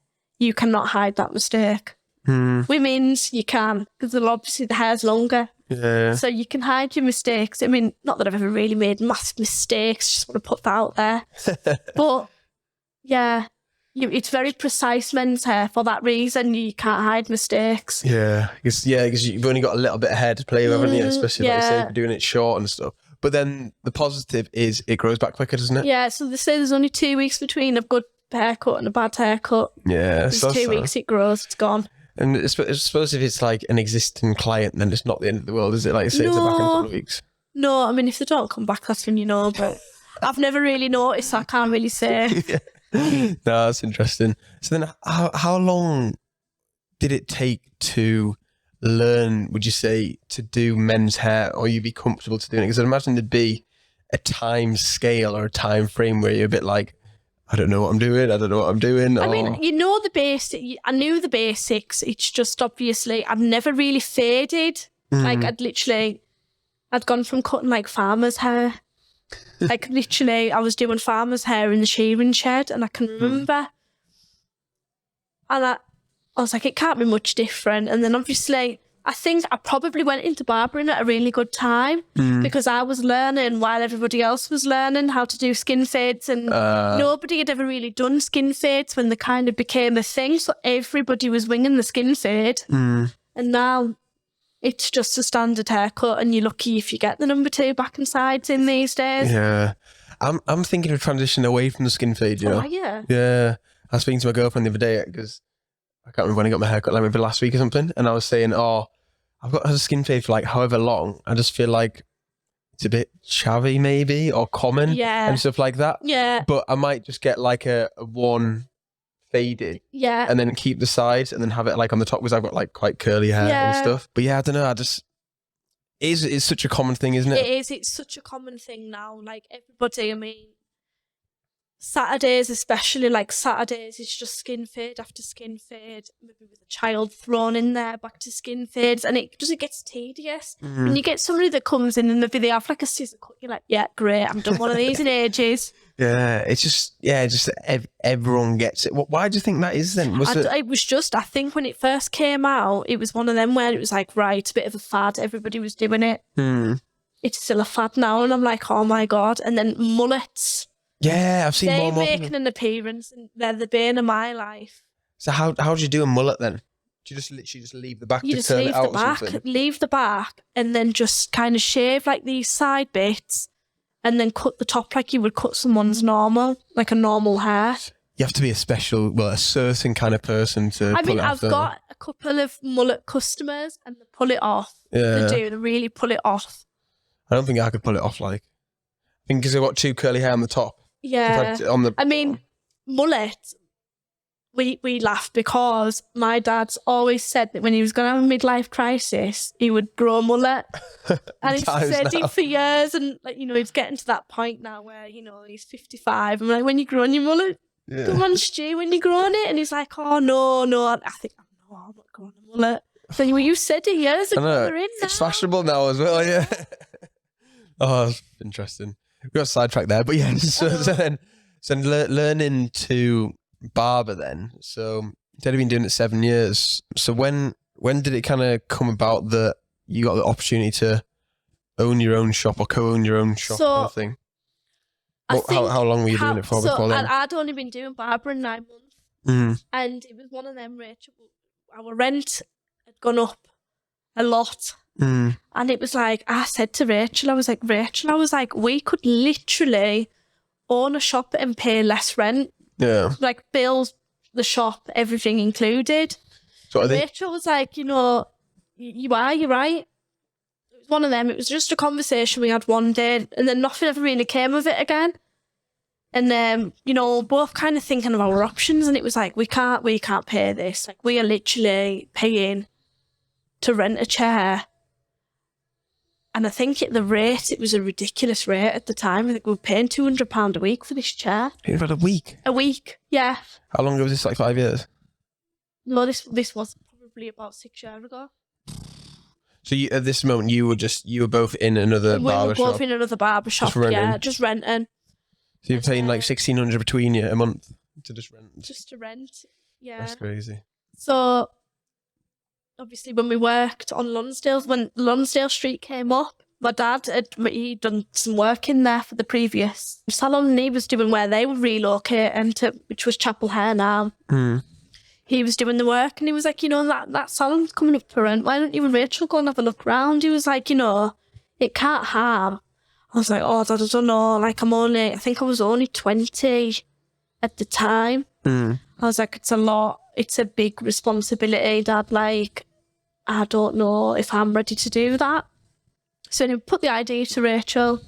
[SPEAKER 1] you cannot hide that mistake. Women's, you can, because obviously the hair's longer.
[SPEAKER 2] Yeah.
[SPEAKER 1] So you can hide your mistakes. I mean, not that I've ever really made massive mistakes, just want to put that out there. But, yeah, it's very precise men's hair for that reason. You can't hide mistakes.
[SPEAKER 2] Yeah, because you've only got a little bit of hair to play with, haven't you? Especially like you say, if you're doing it short and stuff. But then the positive is it grows back quicker, doesn't it?
[SPEAKER 1] Yeah, so they say there's only 2 weeks between a good haircut and a bad haircut.
[SPEAKER 2] Yeah,
[SPEAKER 1] There's 2 weeks, it grows, it's gone.
[SPEAKER 2] And I suppose if it's like an existing client, then it's not the end of the world, is it? Like you say, it's back in a couple of weeks.
[SPEAKER 1] No, I mean, if they don't come back, that's when you know, but I've never really noticed, so I can't really say.
[SPEAKER 2] No, that's interesting. So then how long did it take to learn, would you say, to do men's hair, or you be comfortable to doing it? Because I'd imagine there'd be a time scale or a time frame where you're a bit like, I don't know what I'm doing.
[SPEAKER 1] I mean, you know the basic. I knew the basics. It's just obviously I'd never really faded. Like I'd gone from cutting like farmer's hair. Like literally, I was doing farmer's hair in the shearing shed, and I can remember. And I was like, it can't be much different. And then obviously, I think I probably went into barbering at a really good time because I was learning while everybody else was learning how to do skin fades, and nobody had ever really done skin fades when they kind of became a thing. So everybody was winging the skin fade. And now it's just a standard haircut, and you're lucky if you get the number 2 back and sides in these days.
[SPEAKER 2] Yeah. I'm thinking of transitioning away from the skin fade, you know?
[SPEAKER 1] Oh, yeah.
[SPEAKER 2] Yeah. I was speaking to my girlfriend the other day because I can't remember when I got my haircut, like maybe last week or something. And I was saying, I've got a skin fade for like however long. I just feel like it's a bit chavvy maybe, or common and stuff like that.
[SPEAKER 1] Yeah.
[SPEAKER 2] But I might just get like a one faded.
[SPEAKER 1] Yeah.
[SPEAKER 2] And then keep the sides and then have it like on the top because I've got like quite curly hair and stuff. But yeah, I don't know. It's such a common thing, isn't it?
[SPEAKER 1] It is. It's such a common thing now. Like everybody, I mean, Saturdays especially, like Saturdays is just skin fade after skin fade, maybe with a child thrown in there, back to skin fades, and it gets tedious. When you get somebody that comes in and maybe they have like a scissor cut, you're like, yeah, great, I've done one of these in ages.
[SPEAKER 2] Yeah, it's just everyone gets it. Why do you think that is then?
[SPEAKER 1] It was just, I think when it first came out, it was one of them where it was like, right, a bit of a fad, everybody was doing it. It's still a fad now, and I'm like, oh my God. And then mullets.
[SPEAKER 2] Yeah, I've seen more.
[SPEAKER 1] They're making an appearance, and they're the bane of my life.
[SPEAKER 2] So how do you do a mullet then? Do you just literally just leave the back
[SPEAKER 1] you
[SPEAKER 2] to
[SPEAKER 1] just
[SPEAKER 2] curl
[SPEAKER 1] leave
[SPEAKER 2] it out
[SPEAKER 1] the back,
[SPEAKER 2] or something?
[SPEAKER 1] leave the back, and then just kind of shave like these side bits, and then cut the top like you would cut someone's normal, like a normal hair.
[SPEAKER 2] You have to be a certain kind of person to.
[SPEAKER 1] I mean, I've got a couple of mullet customers, and they pull it off.
[SPEAKER 2] Yeah,
[SPEAKER 1] they really pull it off.
[SPEAKER 2] I don't think I could pull it off. Like, I think because I've got 2 curly hair on the top.
[SPEAKER 1] Yeah, I mean, mullet. We laugh because my dad's always said that when he was going to have a midlife crisis, he would grow a mullet, and he's said it for years. And like he's getting to that point now where he's 55. I'm like, when you growing your mullet, come on, Stu, when you growing it, and he's like, oh no. I think I'm not growing a mullet. So you said it years ago. They're in now.
[SPEAKER 2] It's fashionable now as well. Yeah. Oh, that's interesting. We got sidetracked there, but yeah. So learning to barber then. So Dad had been doing it 7 years. So when did it kind of come about that you got the opportunity to own your own shop or co-own your own shop kind of thing? How long were you doing it for before then?
[SPEAKER 1] I'd only been doing barbering 9 months, and it was one of them, Rachel. Our rent had gone up a lot. And it was like, I said to Rachel, I was like, we could literally own a shop and pay less rent.
[SPEAKER 2] Yeah.
[SPEAKER 1] Like bills, the shop, everything included. So Rachel was like, you're right. It was one of them. It was just a conversation we had one day, and then nothing ever really came of it again. And both kind of thinking of our options, and it was like, we can't pay this. Like, we are literally paying to rent a chair. And I think at the rate, it was a ridiculous rate at the time. I think we were paying £200 a week for this chair.
[SPEAKER 2] About a week?
[SPEAKER 1] A week, yeah.
[SPEAKER 2] How long ago was this, like 5 years?
[SPEAKER 1] No, this was probably about 6 years ago.
[SPEAKER 2] So at this moment, you were both in another barbershop?
[SPEAKER 1] We were both in another barbershop, just renting.
[SPEAKER 2] So you're paying like $1,600 between you a month to just rent?
[SPEAKER 1] Just to rent, yeah.
[SPEAKER 2] That's crazy.
[SPEAKER 1] So obviously when we worked on Lonsdale, when Lonsdale Street came up, my dad, he'd done some work in there for the previous salon, and he was doing where they were relocating to, which was Chapel Hair now. He was doing the work, and he was like, that salon's coming up for rent. Why don't you and Rachel go and have a look around? He was like, it can't harm. I was like, oh, Dad, I don't know. Like, I think I was only 20 at the time. I was like, it's a lot. It's a big responsibility, Dad. Like, I don't know if I'm ready to do that. So he put the idea to Rachel.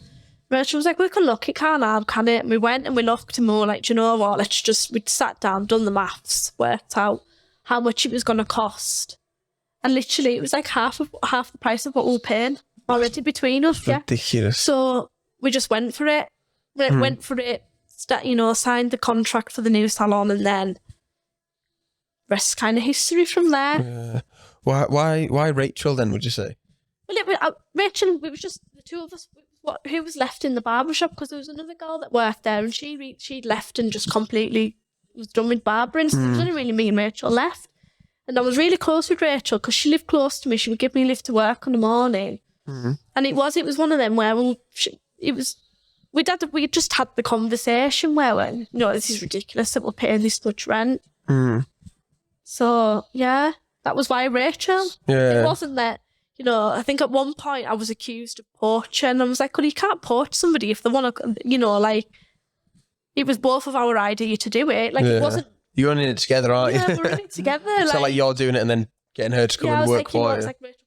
[SPEAKER 1] Rachel was like, we can look, it can't harm, can it? And we went and we looked, and we were like, do you know what? We'd sat down, done the maths, worked out how much it was going to cost. And literally, it was like half the price of what we were paying already between us.
[SPEAKER 2] Ridiculous.
[SPEAKER 1] So we just went for it. Signed the contract for the new salon, and then rest kind of history from there.
[SPEAKER 2] Why Rachel then, would you say?
[SPEAKER 1] Well, Rachel, it was just the two of us. Who was left in the barbershop, because there was another girl that worked there, and she'd left and just completely was done with barbering. So there was only really me and Rachel left. And I was really close with Rachel because she lived close to me. She would give me a lift to work in the morning. And it was one of them where we just had the conversation where this is ridiculous that we're paying this much rent. So yeah, that was why Rachel. It wasn't that. I think at one point I was accused of poaching, and I was like, well, you can't poach somebody if they want to, it was both of our idea to do it. Like, it wasn't...
[SPEAKER 2] You're in it together, aren't you?
[SPEAKER 1] Yeah, we're in it together.
[SPEAKER 2] It's not like you're doing it and then getting her to come and work for you.
[SPEAKER 1] I was like, Rachel,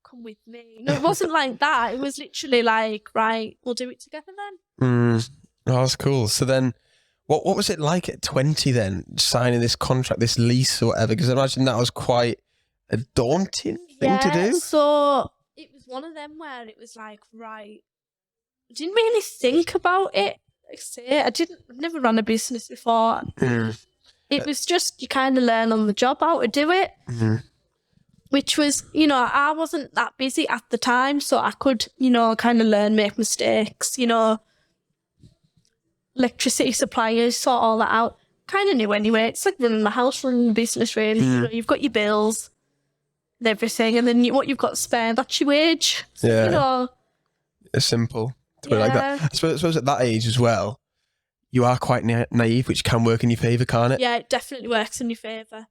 [SPEAKER 1] come with me. No, it wasn't like that. It was literally like, right, we'll do it together then.
[SPEAKER 2] Oh, that's cool. So then, what was it like at 20 then, signing this contract, this lease or whatever? Because I imagine that was quite a daunting thing to do.
[SPEAKER 1] So it was one of them where it was like, right, I didn't really think about it. I've never run a business before. It was just, you kind of learn on the job how to do it, which was, I wasn't that busy at the time, so I could, kind of learn, make mistakes, electricity suppliers, sort all that out. Kind of knew anyway. It's like running a house, running a business, really. You've got your bills and everything, and then what you've got to spare, that's your wage. So,
[SPEAKER 2] It's simple to be like that. I suppose at that age as well, you are quite naive, which can work in your favour, can't it?
[SPEAKER 1] Yeah, it definitely works in your favour.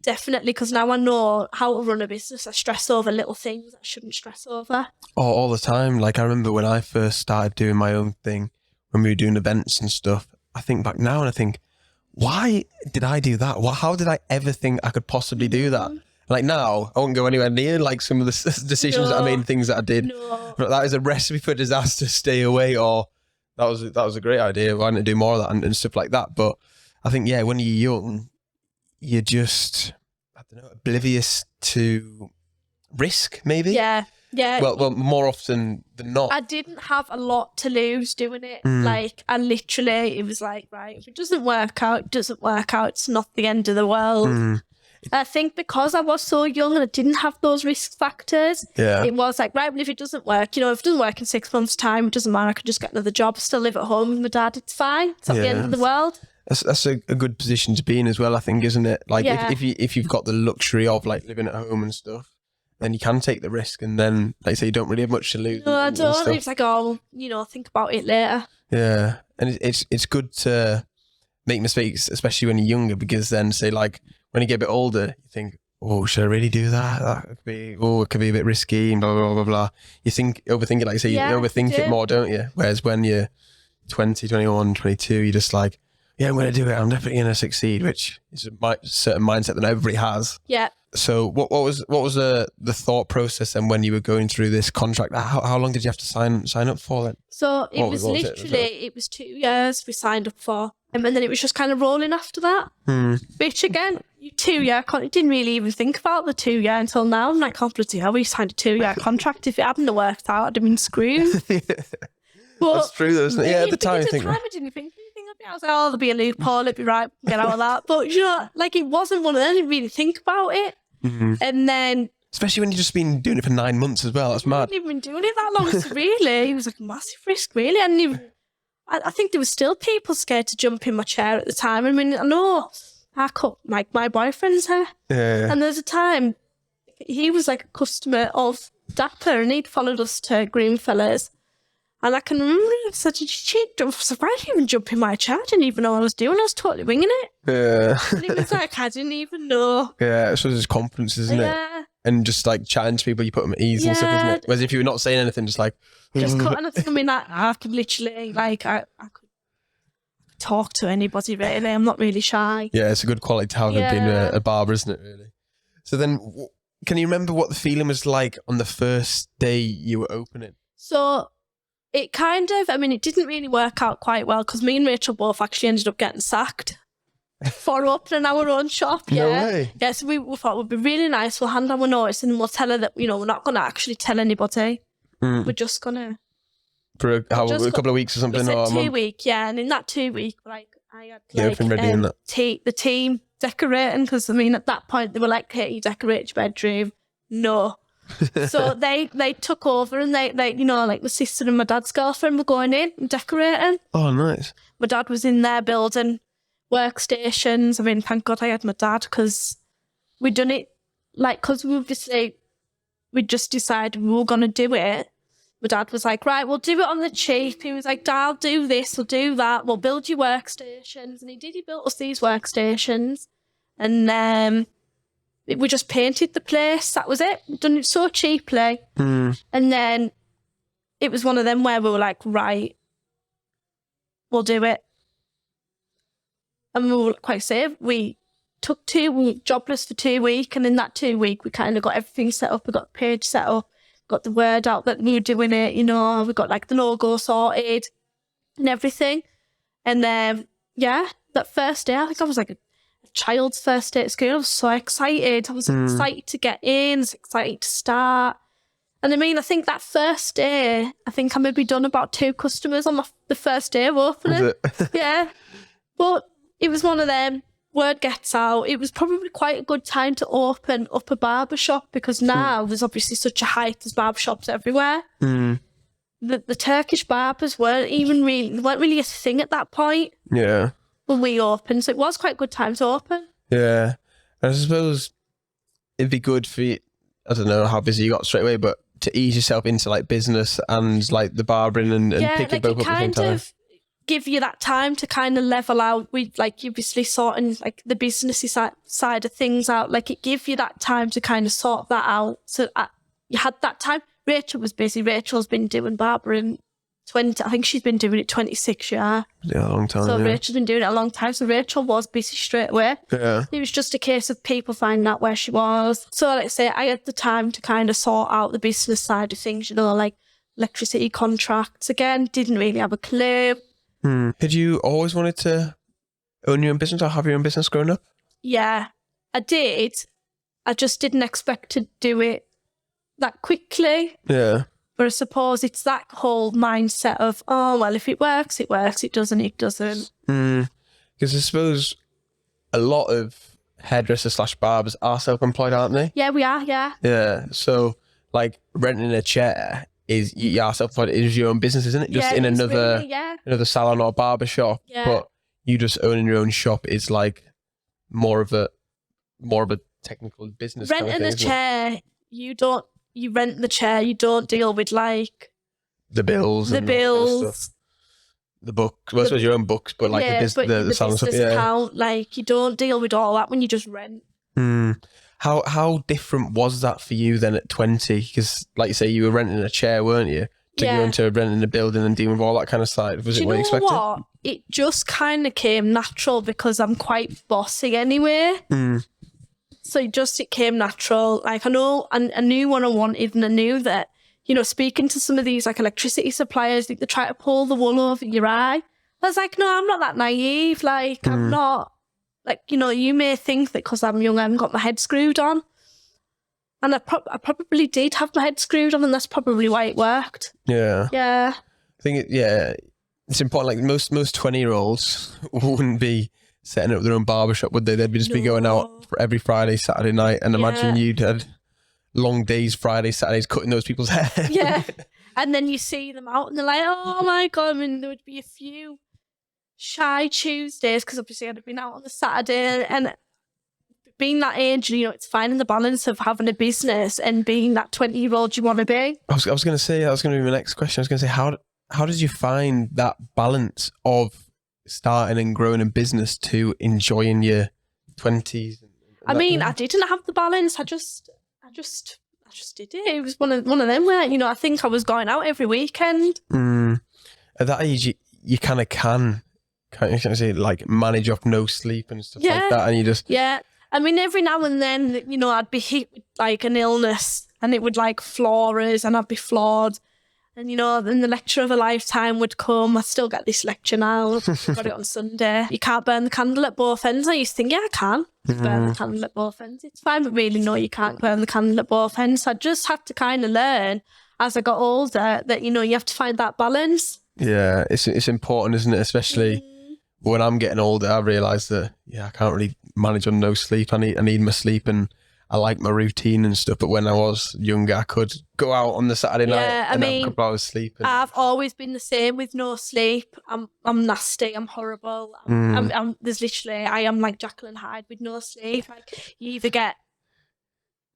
[SPEAKER 1] Definitely, because now I know how to run a business. I stress over little things I shouldn't stress over. Oh,
[SPEAKER 2] all the time. Like, I remember when I first started doing my own thing, when we were doing events and stuff, I think back now and I think, why did I do that? How did I ever think I could possibly do that? Like, now, I won't go anywhere near like some of the decisions that I made and things that I did. But that is a recipe for disaster. Stay away, or that was a great idea. Why didn't I do more of that and stuff like that? But I think, when you're young, you're just, I don't know, oblivious to risk, maybe?
[SPEAKER 1] Yeah.
[SPEAKER 2] Well, more often than not.
[SPEAKER 1] I didn't have a lot to lose doing it. Like, I literally, it was like, right, if it doesn't work out, it doesn't work out. It's not the end of the world. I think because I was so young and I didn't have those risk factors, it was like, right, well, if it doesn't work, if it doesn't work in 6 months' time, it doesn't matter. I could just get another job, still live at home with my dad. It's fine. It's not the end of the world.
[SPEAKER 2] That's a good position to be in as well, I think, isn't it? Like, if you've got the luxury of like living at home and stuff, then you can take the risk, and then, like you say, you don't really have much to lose.
[SPEAKER 1] No, I don't. It's like, think about it later.
[SPEAKER 2] Yeah, and it's good to make mistakes, especially when you're younger, because then, say, like, when you get a bit older, you think, oh, should I really do that? It could be a bit risky, and blah, blah, blah, blah. You overthink it, like you say, you overthink it more, don't you? Whereas when you're 20, 21, 22, you're just like, I'm going to do it. I'm definitely going to succeed, which is a certain mindset that everybody has. Yeah. So what was the thought process then when you were going through this contract? How long did you have to sign up for then?
[SPEAKER 1] So it was 2 years we signed up for. And then it was just kind of rolling after that. Which again, 2 year contract, didn't really even think about the 2 year until now. I'm like, oh, bloody hell, we signed a 2 year contract. If it hadn't worked out, I'd have been screwed. But
[SPEAKER 2] that's true though, isn't it? Yeah, at the time, I
[SPEAKER 1] didn't think I was like, oh, there'll be a loophole, it'll be right, get out of that. But it wasn't one of them. I didn't really think about it. And then,
[SPEAKER 2] especially when you've just been doing it for 9 months as well, that's mad.
[SPEAKER 1] I hadn't even been doing it that long, so really, it was like a massive risk, really. I think there were still people scared to jump in my chair at the time. I mean, I know I cut my boyfriend's hair. And there's a time, he was like a customer of dapper, and he'd followed us to Greenfellas. And I can remember I said, I was surprised you even jump in my chair. I didn't even know what I was doing. I was totally winging it.
[SPEAKER 2] Yeah.
[SPEAKER 1] And he was like, I didn't even know.
[SPEAKER 2] Yeah, it's just confidence, isn't it?
[SPEAKER 1] Yeah.
[SPEAKER 2] And just like chatting to people, you put them at ease and stuff, isn't it? Whereas if you were not saying anything, just like...
[SPEAKER 1] Just cutting a thing. I mean, I could literally, like, I could talk to anybody, really. I'm not really shy.
[SPEAKER 2] Yeah, it's a good quality to have being a barber, isn't it, really? So then, can you remember what the feeling was like on the first day you were opening?
[SPEAKER 1] So... it kind of, I mean, it didn't really work out quite well because me and Rachel both actually ended up getting sacked for opening our own shop. Yeah.
[SPEAKER 2] No way.
[SPEAKER 1] Yeah, so we thought it would be really nice. We'll hand our notice and we'll tell her that, you know, we're not going to actually tell anybody. We're just going to.
[SPEAKER 2] For a couple of weeks or something?
[SPEAKER 1] We said
[SPEAKER 2] or
[SPEAKER 1] 2 weeks, yeah. And in that 2 weeks, like, I had
[SPEAKER 2] open ready and that.
[SPEAKER 1] the team decorating because, I mean, at that point, they were like, Katy, decorate your bedroom. No. So they took over and they you know, like my sister and my dad's girlfriend were going in and decorating.
[SPEAKER 2] Oh, nice.
[SPEAKER 1] My dad was in there building workstations. I mean, thank God I had my dad because we'd done it, like, because we just decided we were going to do it. My dad was like, right, we'll do it on the cheap. He was like, Dad, I'll do this, we'll do that, we'll build you workstations. And he built us these workstations. And we just painted the place. That was it. We'd done it so cheaply. And then it was one of them where we were like, right, we'll do it. And we were quite safe. We took we were jobless for 2 weeks. And in that 2 weeks, we kind of got everything set up. We got the page set up, got the word out that we were doing it, you know. We got like the logo sorted and everything. And yeah, that first day, I think I was like a child's first day at school. I was so excited. I was excited to get in. I was excited to start. And I mean, I think that first day, I think I maybe done about 2 customers on the first day of opening. Yeah. But it was one of them, word gets out. It was probably quite a good time to open up a barbershop because now there's obviously such a hype. There's barbershops everywhere. The Turkish barbers weren't really a thing at that point.
[SPEAKER 2] Yeah.
[SPEAKER 1] When we opened, so it was quite a good time to open.
[SPEAKER 2] Yeah. And I suppose it'd be good for you, I don't know how busy you got straight away, but to ease yourself into like business and like the barbering and pick it both up at the same time. Of
[SPEAKER 1] give you that time to kind of level out with like obviously sorting like the businessy side of things out. Like it give you that time to kind of sort that out. So you had that time. Rachel was busy. Rachel's been doing barbering I think she's been doing it 26 years.
[SPEAKER 2] Yeah, a long time.
[SPEAKER 1] So Rachel's been doing it a long time. So Rachel was busy straight away.
[SPEAKER 2] Yeah.
[SPEAKER 1] It was just a case of people finding out where she was. So like I say, I had the time to kind of sort out the business side of things, you know, like electricity contracts. Again, didn't really have a clue.
[SPEAKER 2] Had you always wanted to own your own business or have your own business growing up?
[SPEAKER 1] Yeah, I did. I just didn't expect to do it that quickly.
[SPEAKER 2] Yeah.
[SPEAKER 1] But I suppose it's that whole mindset of, oh, well, if it works, it works. It doesn't, it doesn't.
[SPEAKER 2] Because I suppose a lot of hairdressers / barbers are self-employed, aren't they?
[SPEAKER 1] Yeah, we are, yeah.
[SPEAKER 2] Yeah. So, like, renting a chair is, you are self-employed, it is your own business, isn't it? Just in another salon or barber shop.
[SPEAKER 1] Yeah.
[SPEAKER 2] But you just owning your own shop is like more of a technical business.
[SPEAKER 1] Renting
[SPEAKER 2] kind of thing,
[SPEAKER 1] a chair, you rent the chair, you don't deal with like
[SPEAKER 2] the bills,
[SPEAKER 1] the
[SPEAKER 2] and all that stuff. The books, well, I suppose your own books, but like the salon stuff.
[SPEAKER 1] Yeah, account, like you don't deal with all that when you just rent.
[SPEAKER 2] How different was that for you then at 20? Because like you say, you were renting a chair, weren't you? To go into renting a building and dealing with all that kind of side. Was it what you expected?
[SPEAKER 1] What? It just kind of came natural because I'm quite bossy anyway. So it came natural. Like I knew what I wanted, and I knew that, you know, speaking to some of these like electricity suppliers, they try to pull the wool over your eye. I was like, no, I'm not that naive. Like I'm not, like, you know, you may think that because I'm young, I haven't got my head screwed on. And I probably did have my head screwed on, and that's probably why it worked. Yeah. Yeah.
[SPEAKER 2] I think, it's important. Like most 20-year-olds wouldn't be setting up their own barbershop, would they? They'd just be going out for every Friday, Saturday night, and imagine you'd had long days, Fridays, Saturdays, cutting those people's hair.
[SPEAKER 1] Yeah. And then you see them out and they're like, oh my God. I mean, there would be a few shy Tuesdays because obviously I'd have been out on the Saturday and being that age, it's finding the balance of having a business and being that 20-year-old you want to be.
[SPEAKER 2] I was going to say, that was going to be my next question. I was going to say, how did you find that balance of starting and growing a business to enjoying your 20s?
[SPEAKER 1] I mean, I didn't have the balance. I just did it. It was one of them where, I think I was going out every weekend.
[SPEAKER 2] At that age, you kind of can't you say, like, manage off no sleep and stuff like that, and you just...
[SPEAKER 1] Yeah. I mean, every now and then, I'd be hit with, like, an illness, and it would, like, floor us, and I'd be floored. And, then the lecture of a lifetime would come. I still get this lecture now. I got it on Sunday. You can't burn the candle at both ends. I used to think, yeah, I can burn the candle at both ends. It's fine, but really, no, you can't burn the candle at both ends. So I just had to kind of learn as I got older that, you have to find that balance.
[SPEAKER 2] Yeah, it's important, isn't it? Especially when I'm getting older, I realise that, I can't really manage on no sleep. I need my sleep, and I like my routine and stuff. But when I was younger, I could go out on the Saturday night and have a couple hours sleep.
[SPEAKER 1] I've always been the same with no sleep. I'm nasty. I'm horrible. There's literally, I am like Jekyll and Hyde with no sleep. Like, you either get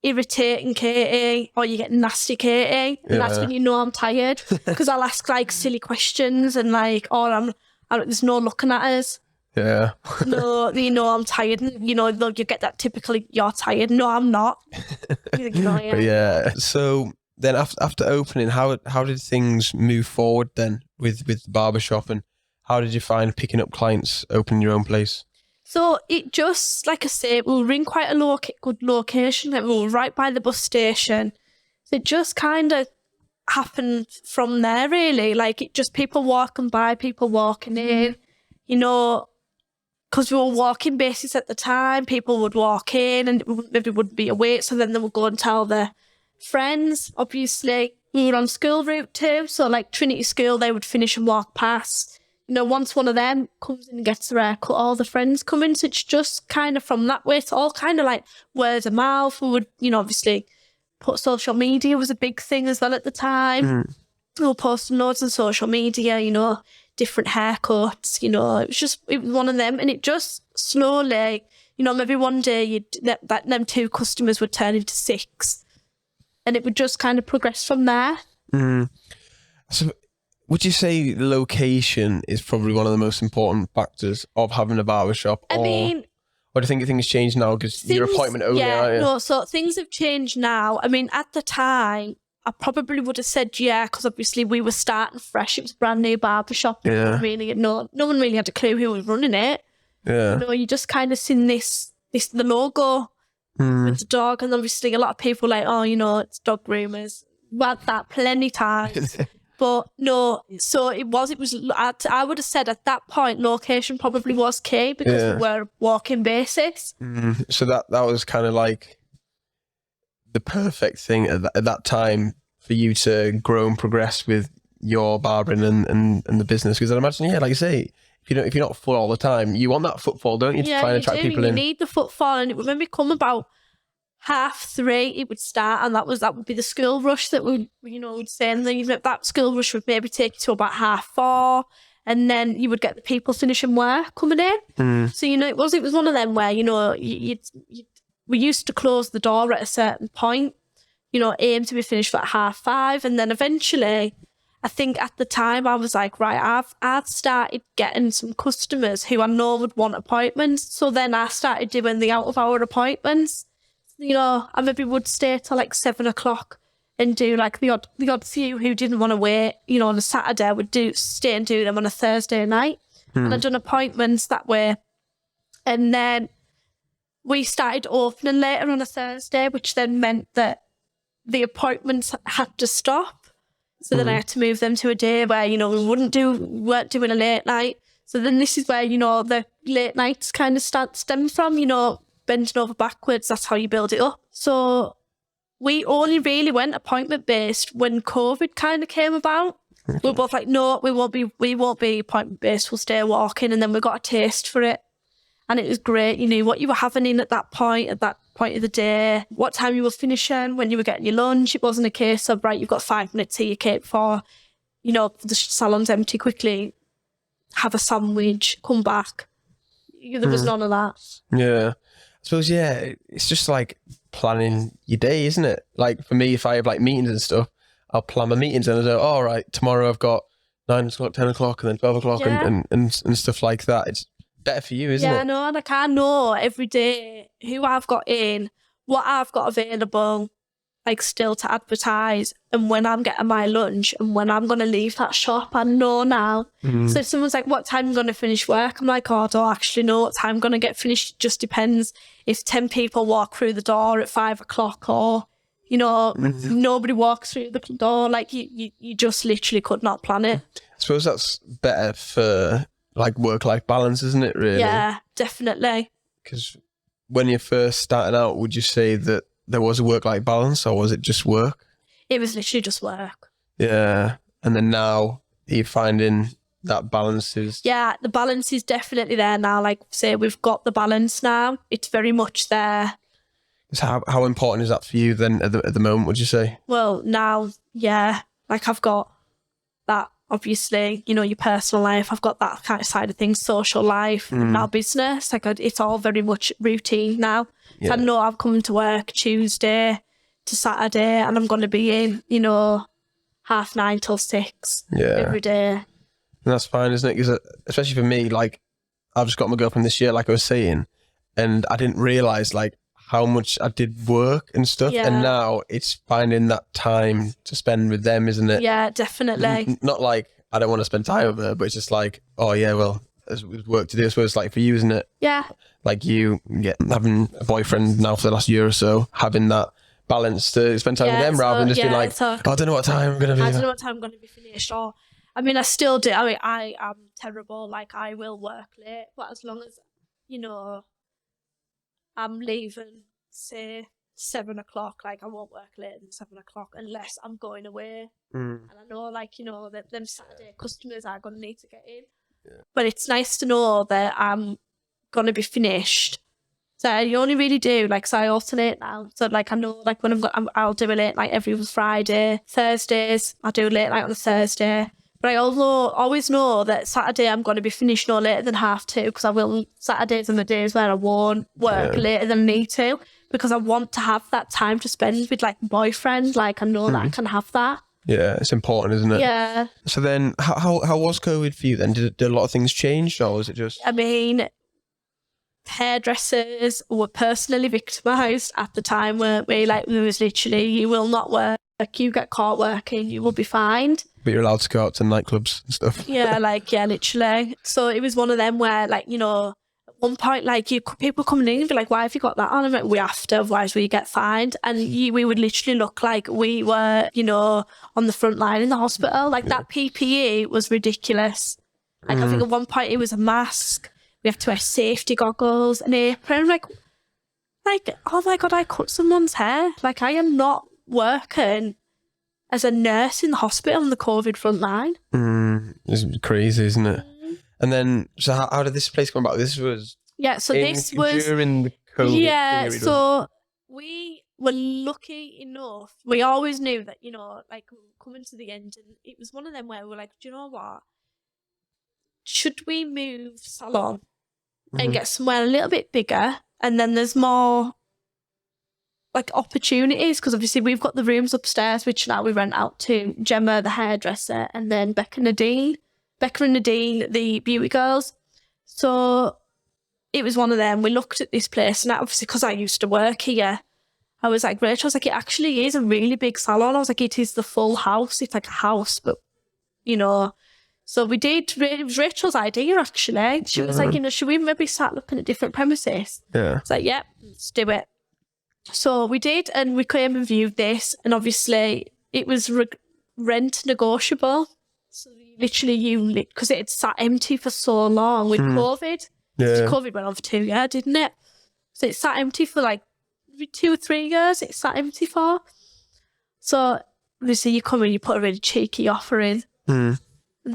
[SPEAKER 1] irritating Katy or you get nasty Katy, and that's when I'm tired, because I'll ask like silly questions and like, there's no looking at us.
[SPEAKER 2] Yeah.
[SPEAKER 1] No, I'm tired, and you get that typical, you're tired. No, I'm not.
[SPEAKER 2] So then after opening, how did things move forward then with the barbershop, and how did you find picking up clients, opening your own place?
[SPEAKER 1] So it just, like I say, we were in quite a good location. Like, we were right by the bus station. So it just kind of happened from there, really. Like, it just, people walking by, people walking in, because we were walking basis at the time. People would walk in and maybe wouldn't be awake, so then they would go and tell their friends. Obviously, we were on school route too, so like Trinity School, they would finish and walk past. Once one of them comes in and gets their hair cut, all the friends come in. So it's just kind of from that way. It's all kind of like word of mouth. We would, obviously put social media was a big thing as well at the time. We were posting loads on social media, different haircuts, it was one of them. And it just slowly, maybe one day them 2 customers would turn into 6, and it would just kind of progress from there.
[SPEAKER 2] So would you say location is probably one of the most important factors of having a barbershop? Or do you think things changed now because you're appointment only, aren't you?
[SPEAKER 1] No, so things have changed now. I mean, at the time, I probably would have said because obviously we were starting fresh. It was a brand new barbershop.
[SPEAKER 2] Yeah.
[SPEAKER 1] No one really had a clue who was running it.
[SPEAKER 2] Yeah.
[SPEAKER 1] You just kind of seen the logo with the dog, and obviously a lot of people were like, it's dog groomers. We had that plenty times. But no, so it was, I would have said at that point, location probably was key, because we were a walking basis.
[SPEAKER 2] So that was kind of like the perfect thing at that time for you to grow and progress with your barbering and the business. Because I'd imagine, like you say, if you're not full all the time, you want that footfall, don't you, to try and attract people in?
[SPEAKER 1] You need the footfall, and it would maybe come about 3:30 it would start, and that would be the school rush that would say, and then that school rush would maybe take you to about 4:30, and then you would get the people finishing work coming in. So it was one of them where we used to close the door at a certain point, aim to be finished at 5:30, and then eventually, I think at the time I was like, right, I've started getting some customers who I know would want appointments, so then I started doing the out of hour appointments. I maybe would stay till like 7 o'clock and do like the odd few who didn't want to wait. On a Saturday, I would stay and do them on a Thursday night. And I'd done appointments that way. And then we started opening later on a Thursday, which then meant that the appointments had to stop. So then I had to move them to a day where, we weren't doing a late night. So then this is where, the late nights kind of stem from, bending over backwards. That's how you build it up. So we only really went appointment based when COVID kind of came about. We were both like, no, we won't be appointment based. We'll stay walking. And then we got a taste for it, and it was great. You knew what you were having in at that point of the day, what time you were finishing, when you were getting your lunch. It wasn't a case of, right, you've got 5 minutes to your cake before the salon's empty, quickly have a sandwich, come back. There was none of that.
[SPEAKER 2] Yeah. suppose, yeah, it's just like planning your day, isn't it? Like for me, if I have like meetings and stuff, I'll plan my meetings and I'll go, all right, tomorrow I've got 9 o'clock, 10 o'clock, and then 12 o'clock
[SPEAKER 1] Yeah.
[SPEAKER 2] and stuff like that. It's better for you, isn't
[SPEAKER 1] Yeah,
[SPEAKER 2] it?
[SPEAKER 1] I know, and I can't know every day who I've got in, what I've got available, like still to advertise, and when I'm getting my lunch and when I'm going to leave that shop. I know now. So if someone's like, what time I'm going to finish work? I'm like, oh, I don't actually know what time I'm going to get finished. It just depends if 10 people walk through the door at 5 o'clock or, you know, nobody walks through the door. Like you just literally could not plan it.
[SPEAKER 2] I suppose that's better for like work-life balance, isn't it, really?
[SPEAKER 1] Yeah, definitely.
[SPEAKER 2] Because when you're first starting out, would you say that there was a work-life balance or was it just work?
[SPEAKER 1] It was literally just work.
[SPEAKER 2] Yeah. And then now you're finding that balance is...
[SPEAKER 1] Yeah, the balance is definitely there now. Like, say, we've got the balance now. It's very much there.
[SPEAKER 2] So how important is that for you then at the moment, would you say?
[SPEAKER 1] Well, now, yeah, like I've got that, obviously, you know, your personal life. I've got that kind of side of things, social life, and now business. Like, it's all very much routine now.
[SPEAKER 2] Yeah.
[SPEAKER 1] So I know I'm coming to work Tuesday to Saturday and I'm going to be in, you know, 9:30 till 6 every day.
[SPEAKER 2] And that's fine, isn't it? Because especially for me, like, I've just got my girlfriend this year, like I was saying, and I didn't realise, like, how much I did work and stuff.
[SPEAKER 1] Yeah.
[SPEAKER 2] And now it's finding that time to spend with them, isn't it?
[SPEAKER 1] Yeah, definitely.
[SPEAKER 2] Not like I don't want to spend time with her, but it's just like, oh yeah, well, there's work to do. I suppose it's like for you, isn't it?
[SPEAKER 1] Yeah.
[SPEAKER 2] Like you having a boyfriend now for the last year or so, having that balance to spend time with them rather than just being like, oh, I don't know what time I'm going to be.
[SPEAKER 1] I don't know what time I'm going to be finished. Or, I mean, I still do. I mean, I am terrible. Like, I will work late, but as long as, you know, I'm leaving, say, 7 o'clock, like I won't work later than 7 o'clock unless I'm going away. And I know, like, you know, that them Saturday customers are going to need to get in. Yeah. But it's nice to know that I'm going to be finished. So you only really do, like, so I alternate now. So, like, I know, like, when I'll do a late night every Friday. Thursdays, I do a late night on a Thursday. But I also always know that Saturday I'm going to be finished no later than 2:30 because I will. Saturdays are the days where I won't work later than I need to because I want to have that time to spend with, like, boyfriend. Like, I know that I can have that.
[SPEAKER 2] Yeah, it's important, isn't it?
[SPEAKER 1] Yeah.
[SPEAKER 2] So then, how was COVID for you then? Did a lot of things change, or was it just?
[SPEAKER 1] I mean, hairdressers were personally victimised at the time, weren't we? Like, there was literally, you will not work, you get caught working, you will be fined.
[SPEAKER 2] But you're allowed to go out to nightclubs and stuff.
[SPEAKER 1] Yeah, like, yeah, literally. So it was one of them where, like, you know, at one point, like, people coming in and be like, why have you got that on? I'm like, we have to, otherwise we get fined. And we would literally look like we were, you know, on the front line in the hospital. Like, that PPE was ridiculous. Like, I think at one point it was a mask. We have to wear safety goggles, an apron. Like, oh my God, I cut someone's hair. Like, I am not working as a nurse in the hospital on the COVID front line.
[SPEAKER 2] It's crazy, isn't it? And then, so how did this place come about? This was...
[SPEAKER 1] Yeah, so this was...
[SPEAKER 2] during the COVID period.
[SPEAKER 1] So we were lucky enough. We always knew that, you know, like, coming to the end, and it was one of them where we were like, do you know what? Should we move salon and get somewhere a little bit bigger, and then there's more, like, opportunities? Because obviously we've got the rooms upstairs, which now we rent out to Gemma, the hairdresser, and then Becca and Nadine, the beauty girls. So it was one of them. We looked at this place, and obviously because I used to work here, I was like, Rachel, I was like, it actually is a really big salon. I was like, it is the full house. It's like a house, but, you know. So we did, it was Rachel's idea, actually. She was like, you know, should we maybe start looking at different premises?
[SPEAKER 2] Yeah.
[SPEAKER 1] It's like, yeah, let's do it. So we did, and we came and viewed this, and obviously it was rent negotiable. So literally, because it had sat empty for so long with COVID.
[SPEAKER 2] Yeah.
[SPEAKER 1] COVID went on for 2 years, didn't it? So it sat empty for like 2 or 3 years. It sat empty for. So obviously you come in, you put a really cheeky offer in. And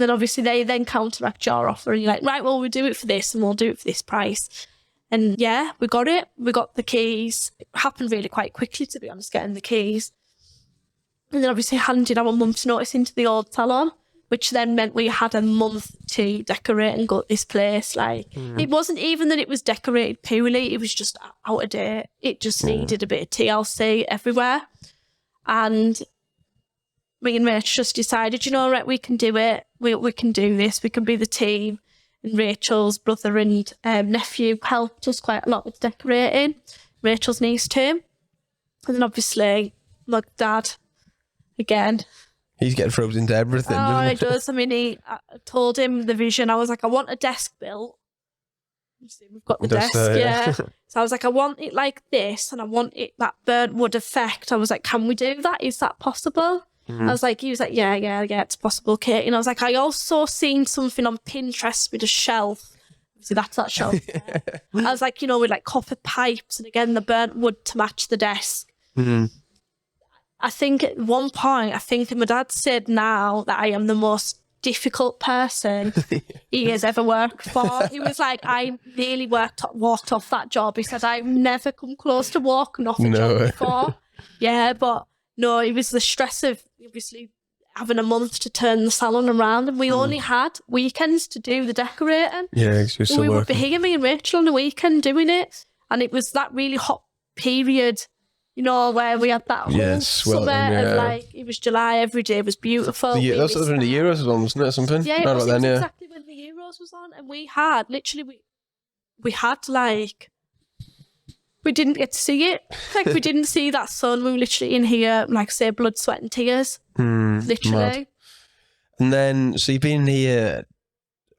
[SPEAKER 1] then obviously they then counteract your offer, and you're like, right, well, we'll do it for this, and we'll do it for this price. And yeah, we got it. We got the keys. It happened really quite quickly, to be honest, getting the keys. And then obviously handed our month's notice into the old salon. which then meant we had a month to decorate and gut this place. Like, it wasn't even that it was decorated poorly, it was just out of date. It just needed a bit of TLC everywhere. And me and Rach just decided, you know, right, we can do it. We can do this. We can be the team. And Rachel's brother and nephew helped us quite a lot with decorating. Rachel's niece too. And then obviously, my dad, again.
[SPEAKER 2] He's getting thrown into everything.
[SPEAKER 1] Oh,
[SPEAKER 2] Doesn't
[SPEAKER 1] he does. I mean, I told him the vision. I was like, I want a desk built. You see, we've got the desk, yeah. So I was like, I want it like this, and I want it that burnt wood effect. I was like, can we do that? Is that possible? I was like, he was like, yeah, it's possible, Katy. And I was like, I also seen something on Pinterest with a shelf. See, that's that shelf. I was like, you know, with like copper pipes, and again, the burnt wood to match the desk. I think at one point, my dad said now that I am the most difficult person he has ever worked for. He was like, I nearly walked off that job. He said, I've never come close to walking off a job before. Yeah, but no, it was the stress of obviously having a month to turn the salon around, and we only had weekends to do the decorating.
[SPEAKER 2] Yeah, so
[SPEAKER 1] we would be here, me and Rachel, on the weekend doing it, and it was that really hot period, you know, where we had that whole summer of like, it was July, every day was beautiful.
[SPEAKER 2] That's when the Euros was on, wasn't it, or something?
[SPEAKER 1] Yeah, it was exactly when the Euros was on, and we had literally, we had like, we didn't get to see it. Like, we didn't see that sun. We were literally in here, like, say, blood, sweat and tears. Literally.
[SPEAKER 2] Mad. And then, so you've been here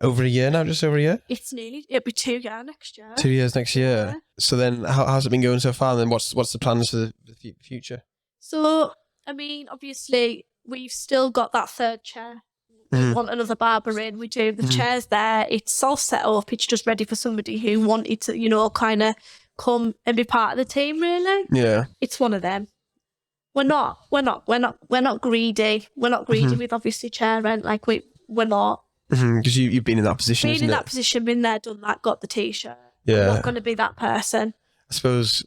[SPEAKER 2] over a year now, just over a year?
[SPEAKER 1] It'll be 2 years next year.
[SPEAKER 2] 2 years next year.
[SPEAKER 1] Yeah.
[SPEAKER 2] So then, how's it been going so far? And then what's the plans for the future?
[SPEAKER 1] So, I mean, obviously, we've still got that third chair. We want another barbering. We do. The chair's there. It's all set up. It's just ready for somebody who wanted to, you know, kind of come and be part of the team, really. Yeah. It's one of them. We're not greedy. We're not greedy with obviously chair rent. Like, we're not.
[SPEAKER 2] Because you've been in that position,
[SPEAKER 1] been in that position, been there, done that, got the t-shirt.
[SPEAKER 2] Yeah.
[SPEAKER 1] I'm not going to be that person.
[SPEAKER 2] I suppose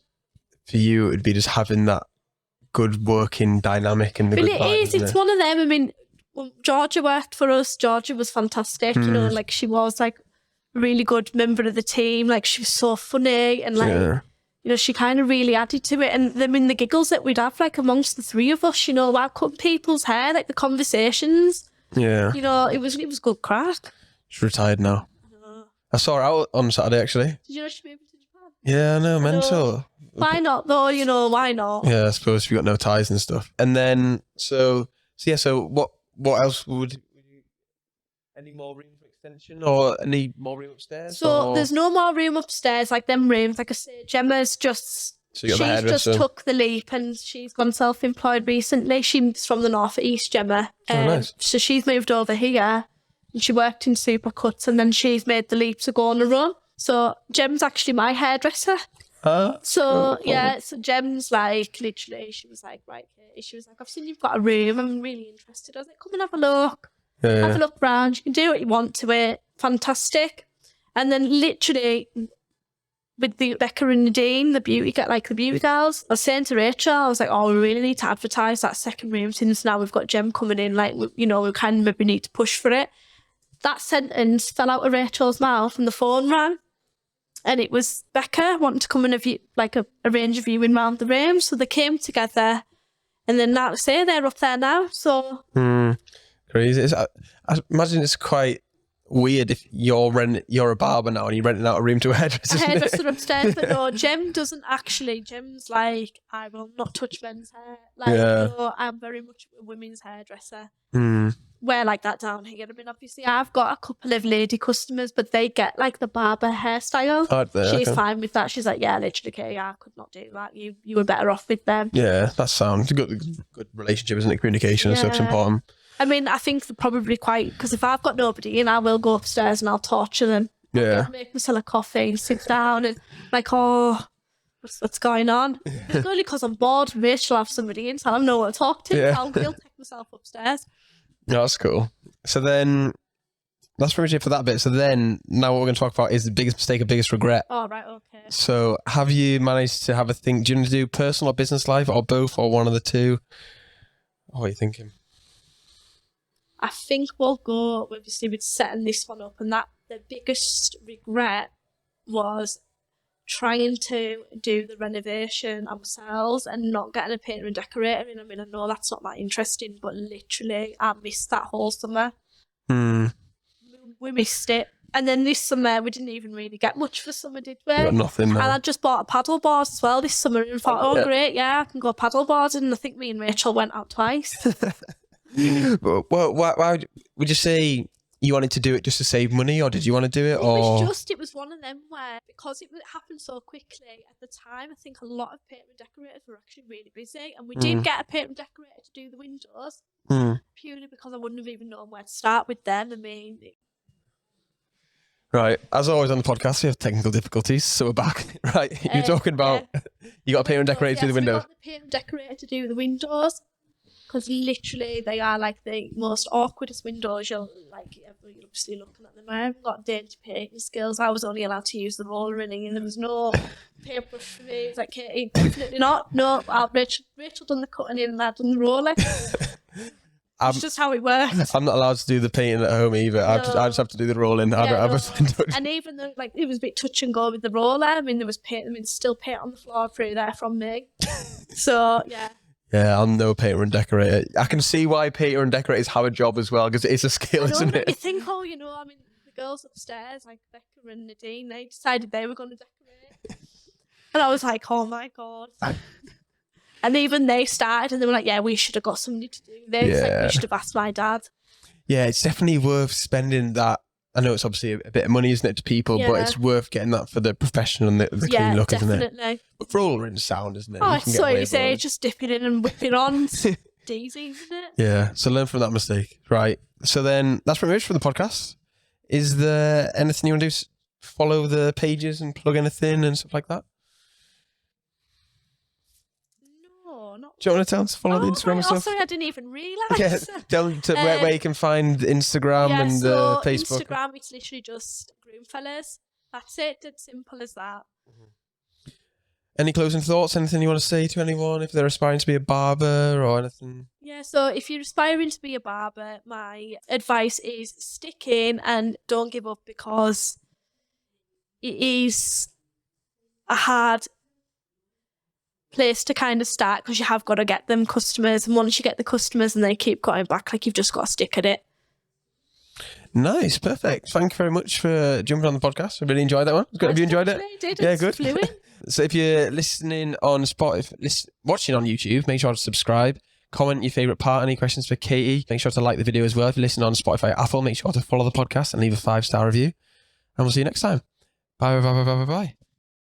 [SPEAKER 2] for you, it would be just having that good working dynamic and the
[SPEAKER 1] but
[SPEAKER 2] good
[SPEAKER 1] it
[SPEAKER 2] vibe,
[SPEAKER 1] is. It's one of them. I mean, when Georgia worked for us. Georgia was fantastic. You know, like, she was like a really good member of the team. Like, she was so funny, and like, you know, she kind of really added to it. And I mean, the giggles that we'd have, like, amongst the three of us, you know, while cutting people's hair, like the conversations. Yeah. You know, it was good crack.
[SPEAKER 2] She's retired now. I saw her out on Saturday, actually.
[SPEAKER 1] Did you know she moved to Japan?
[SPEAKER 2] Yeah, I know, mental.
[SPEAKER 1] Why not, though? You know, why not?
[SPEAKER 2] Yeah, I suppose if you've got no ties and stuff. And then, so what else would you, any more room for extension or any more room upstairs?
[SPEAKER 1] So there's no more room upstairs, like them rooms. Like I say, Gemma's just, she's just took the leap, and she's gone self-employed recently. She's from the North East, Gemma.
[SPEAKER 2] Nice. So
[SPEAKER 1] she's moved over here, and she worked in Supercuts, and then she's made the leap to go on a run. So Gem's actually my hairdresser. So Gem's like, literally, she was like, right, Katy, she was like, I've seen you've got a room, I'm really interested. I was like, come and have a look. Have a look round. You can do what you want to it. Fantastic. And then literally, with the Becca and Nadine, the beauty girls, I was saying to Rachel, I was like, oh, we really need to advertise that second room, since now we've got Gem coming in. Like, you know, we kind of maybe need to push for it. That sentence fell out of Rachel's mouth, and the phone rang. And it was Becca wanting to come and arrange a viewing round the room. So they came together, and then now they're up there now. So
[SPEAKER 2] crazy. I imagine it's quite weird if you're a barber now and you're renting out a room to a hairdresser.
[SPEAKER 1] A hairdresser upstairs, but no, Gem doesn't actually. Gem's like, I will not touch men's hair. Like, you know, I'm very much a women's hairdresser. We're like that down here. I mean, obviously, I've got a couple of lady customers, but they get like the barber hairstyle. She's fine with that. She's like, yeah, literally, okay, I could not do that. You were better off with them. Yeah,
[SPEAKER 2] that sounds a good relationship, isn't it? Communication and stuff's important.
[SPEAKER 1] I mean, I think they're probably quite, because if I've got nobody in, I will go upstairs and I'll torture them.
[SPEAKER 2] Yeah.
[SPEAKER 1] I'll make myself a coffee and sit down and like, oh, what's going on? It's only because I'm bored. Rachel will have somebody in, so I don't know what to talk to. Yeah. I'll take myself upstairs.
[SPEAKER 2] Yeah, that's cool. So then, that's pretty much it for that bit. So then, now what we're going to talk about is the biggest mistake and biggest regret.
[SPEAKER 1] Oh, right, okay.
[SPEAKER 2] So, have you managed to have a think? Do you want to do personal or business life, or both, or one of the two? What are you thinking?
[SPEAKER 1] I think we'll go, obviously, with setting this one up, and that the biggest regret was trying to do the renovation ourselves and not getting a painter and decorator in. I mean, I know that's not that interesting, but literally, I missed that whole summer. We missed it. And then this summer, we didn't even really get much for summer, did we?
[SPEAKER 2] Got nothing.
[SPEAKER 1] And I just bought a paddle board as well this summer and thought, great, yeah, I can go paddle boarding. And I think me and Rachel went out twice.
[SPEAKER 2] Well, why would you say you wanted to do it just to save money, or did you want to do it?
[SPEAKER 1] It was one of them where, because it happened so quickly at the time, I think a lot of painter and decorators were actually really busy. And we did get a painter and decorator to do the windows, purely because I wouldn't have even known where to start with them. I mean...
[SPEAKER 2] Right, as always on the podcast, we have technical difficulties, so we're back. Right, you're talking about you got a painter and decorator to do the windows.
[SPEAKER 1] We got the painter and decorator to do the windows, because literally they are like the most awkwardest windows you're obviously looking at them. I haven't got dainty painting skills. I was only allowed to use the roller running, and there was no paintbrush for me. It's like, Katy, definitely not. No, Rachel done the cutting in and I done the roller. It's just how it works.
[SPEAKER 2] I'm not allowed to do the painting at home either. No. I just have to do the rolling. Yeah, I don't have a window.
[SPEAKER 1] And even though it was a bit touch and go with the roller, I mean, there was paint. I mean, still paint on the floor through there from me. So yeah.
[SPEAKER 2] Yeah, I'm no painter and decorator. I can see why painter and decorators have a job as well, because it's a skill, isn't it?
[SPEAKER 1] You think, I mean, the girls upstairs, like Becca and Nadine, they decided they were going to decorate, and I was like, oh my god. And even they started and they were like, yeah, we should have got somebody to do this.
[SPEAKER 2] Yeah.
[SPEAKER 1] Like, we should have asked my dad.
[SPEAKER 2] Yeah, it's definitely worth spending that. I know it's obviously a bit of money, isn't it, to people, but it's worth getting that for the professional and the clean look,
[SPEAKER 1] definitely.
[SPEAKER 2] Isn't it? But rolling sound, isn't it?
[SPEAKER 1] Oh, it's so easy. Just dipping in and whipping on. It's easy, isn't it?
[SPEAKER 2] Yeah, so learn from that mistake. Right. So then that's pretty much for the podcast. Is there anything you want to do? Follow the pages and plug anything and stuff like that? Do you want to tell us to follow the Instagram and stuff?
[SPEAKER 1] Sorry, I didn't even realise.
[SPEAKER 2] Yeah, tell them where you can find Instagram and Facebook.
[SPEAKER 1] Instagram, it's literally just Groomfellas. That's it. It's simple as that.
[SPEAKER 2] Any closing thoughts? Anything you want to say to anyone if they're aspiring to be a barber or anything?
[SPEAKER 1] Yeah, so if you're aspiring to be a barber, my advice is stick in and don't give up, because it is a hard place to kind of start, because you have got to get them customers, and once you get the customers and they keep going back, you've just got to stick at it.
[SPEAKER 2] Nice, perfect. Thank you very much for jumping on the podcast. I really enjoyed that one. Have you enjoyed it?
[SPEAKER 1] I did.
[SPEAKER 2] Yeah, good. So if you're listening on Spotify, watching on YouTube, make sure to subscribe, comment your favourite part, any questions for Katy. Make sure to like the video as well. If you're listening on Spotify, Apple, make sure to follow the podcast and leave a 5-star review. And we'll see you next time. Bye.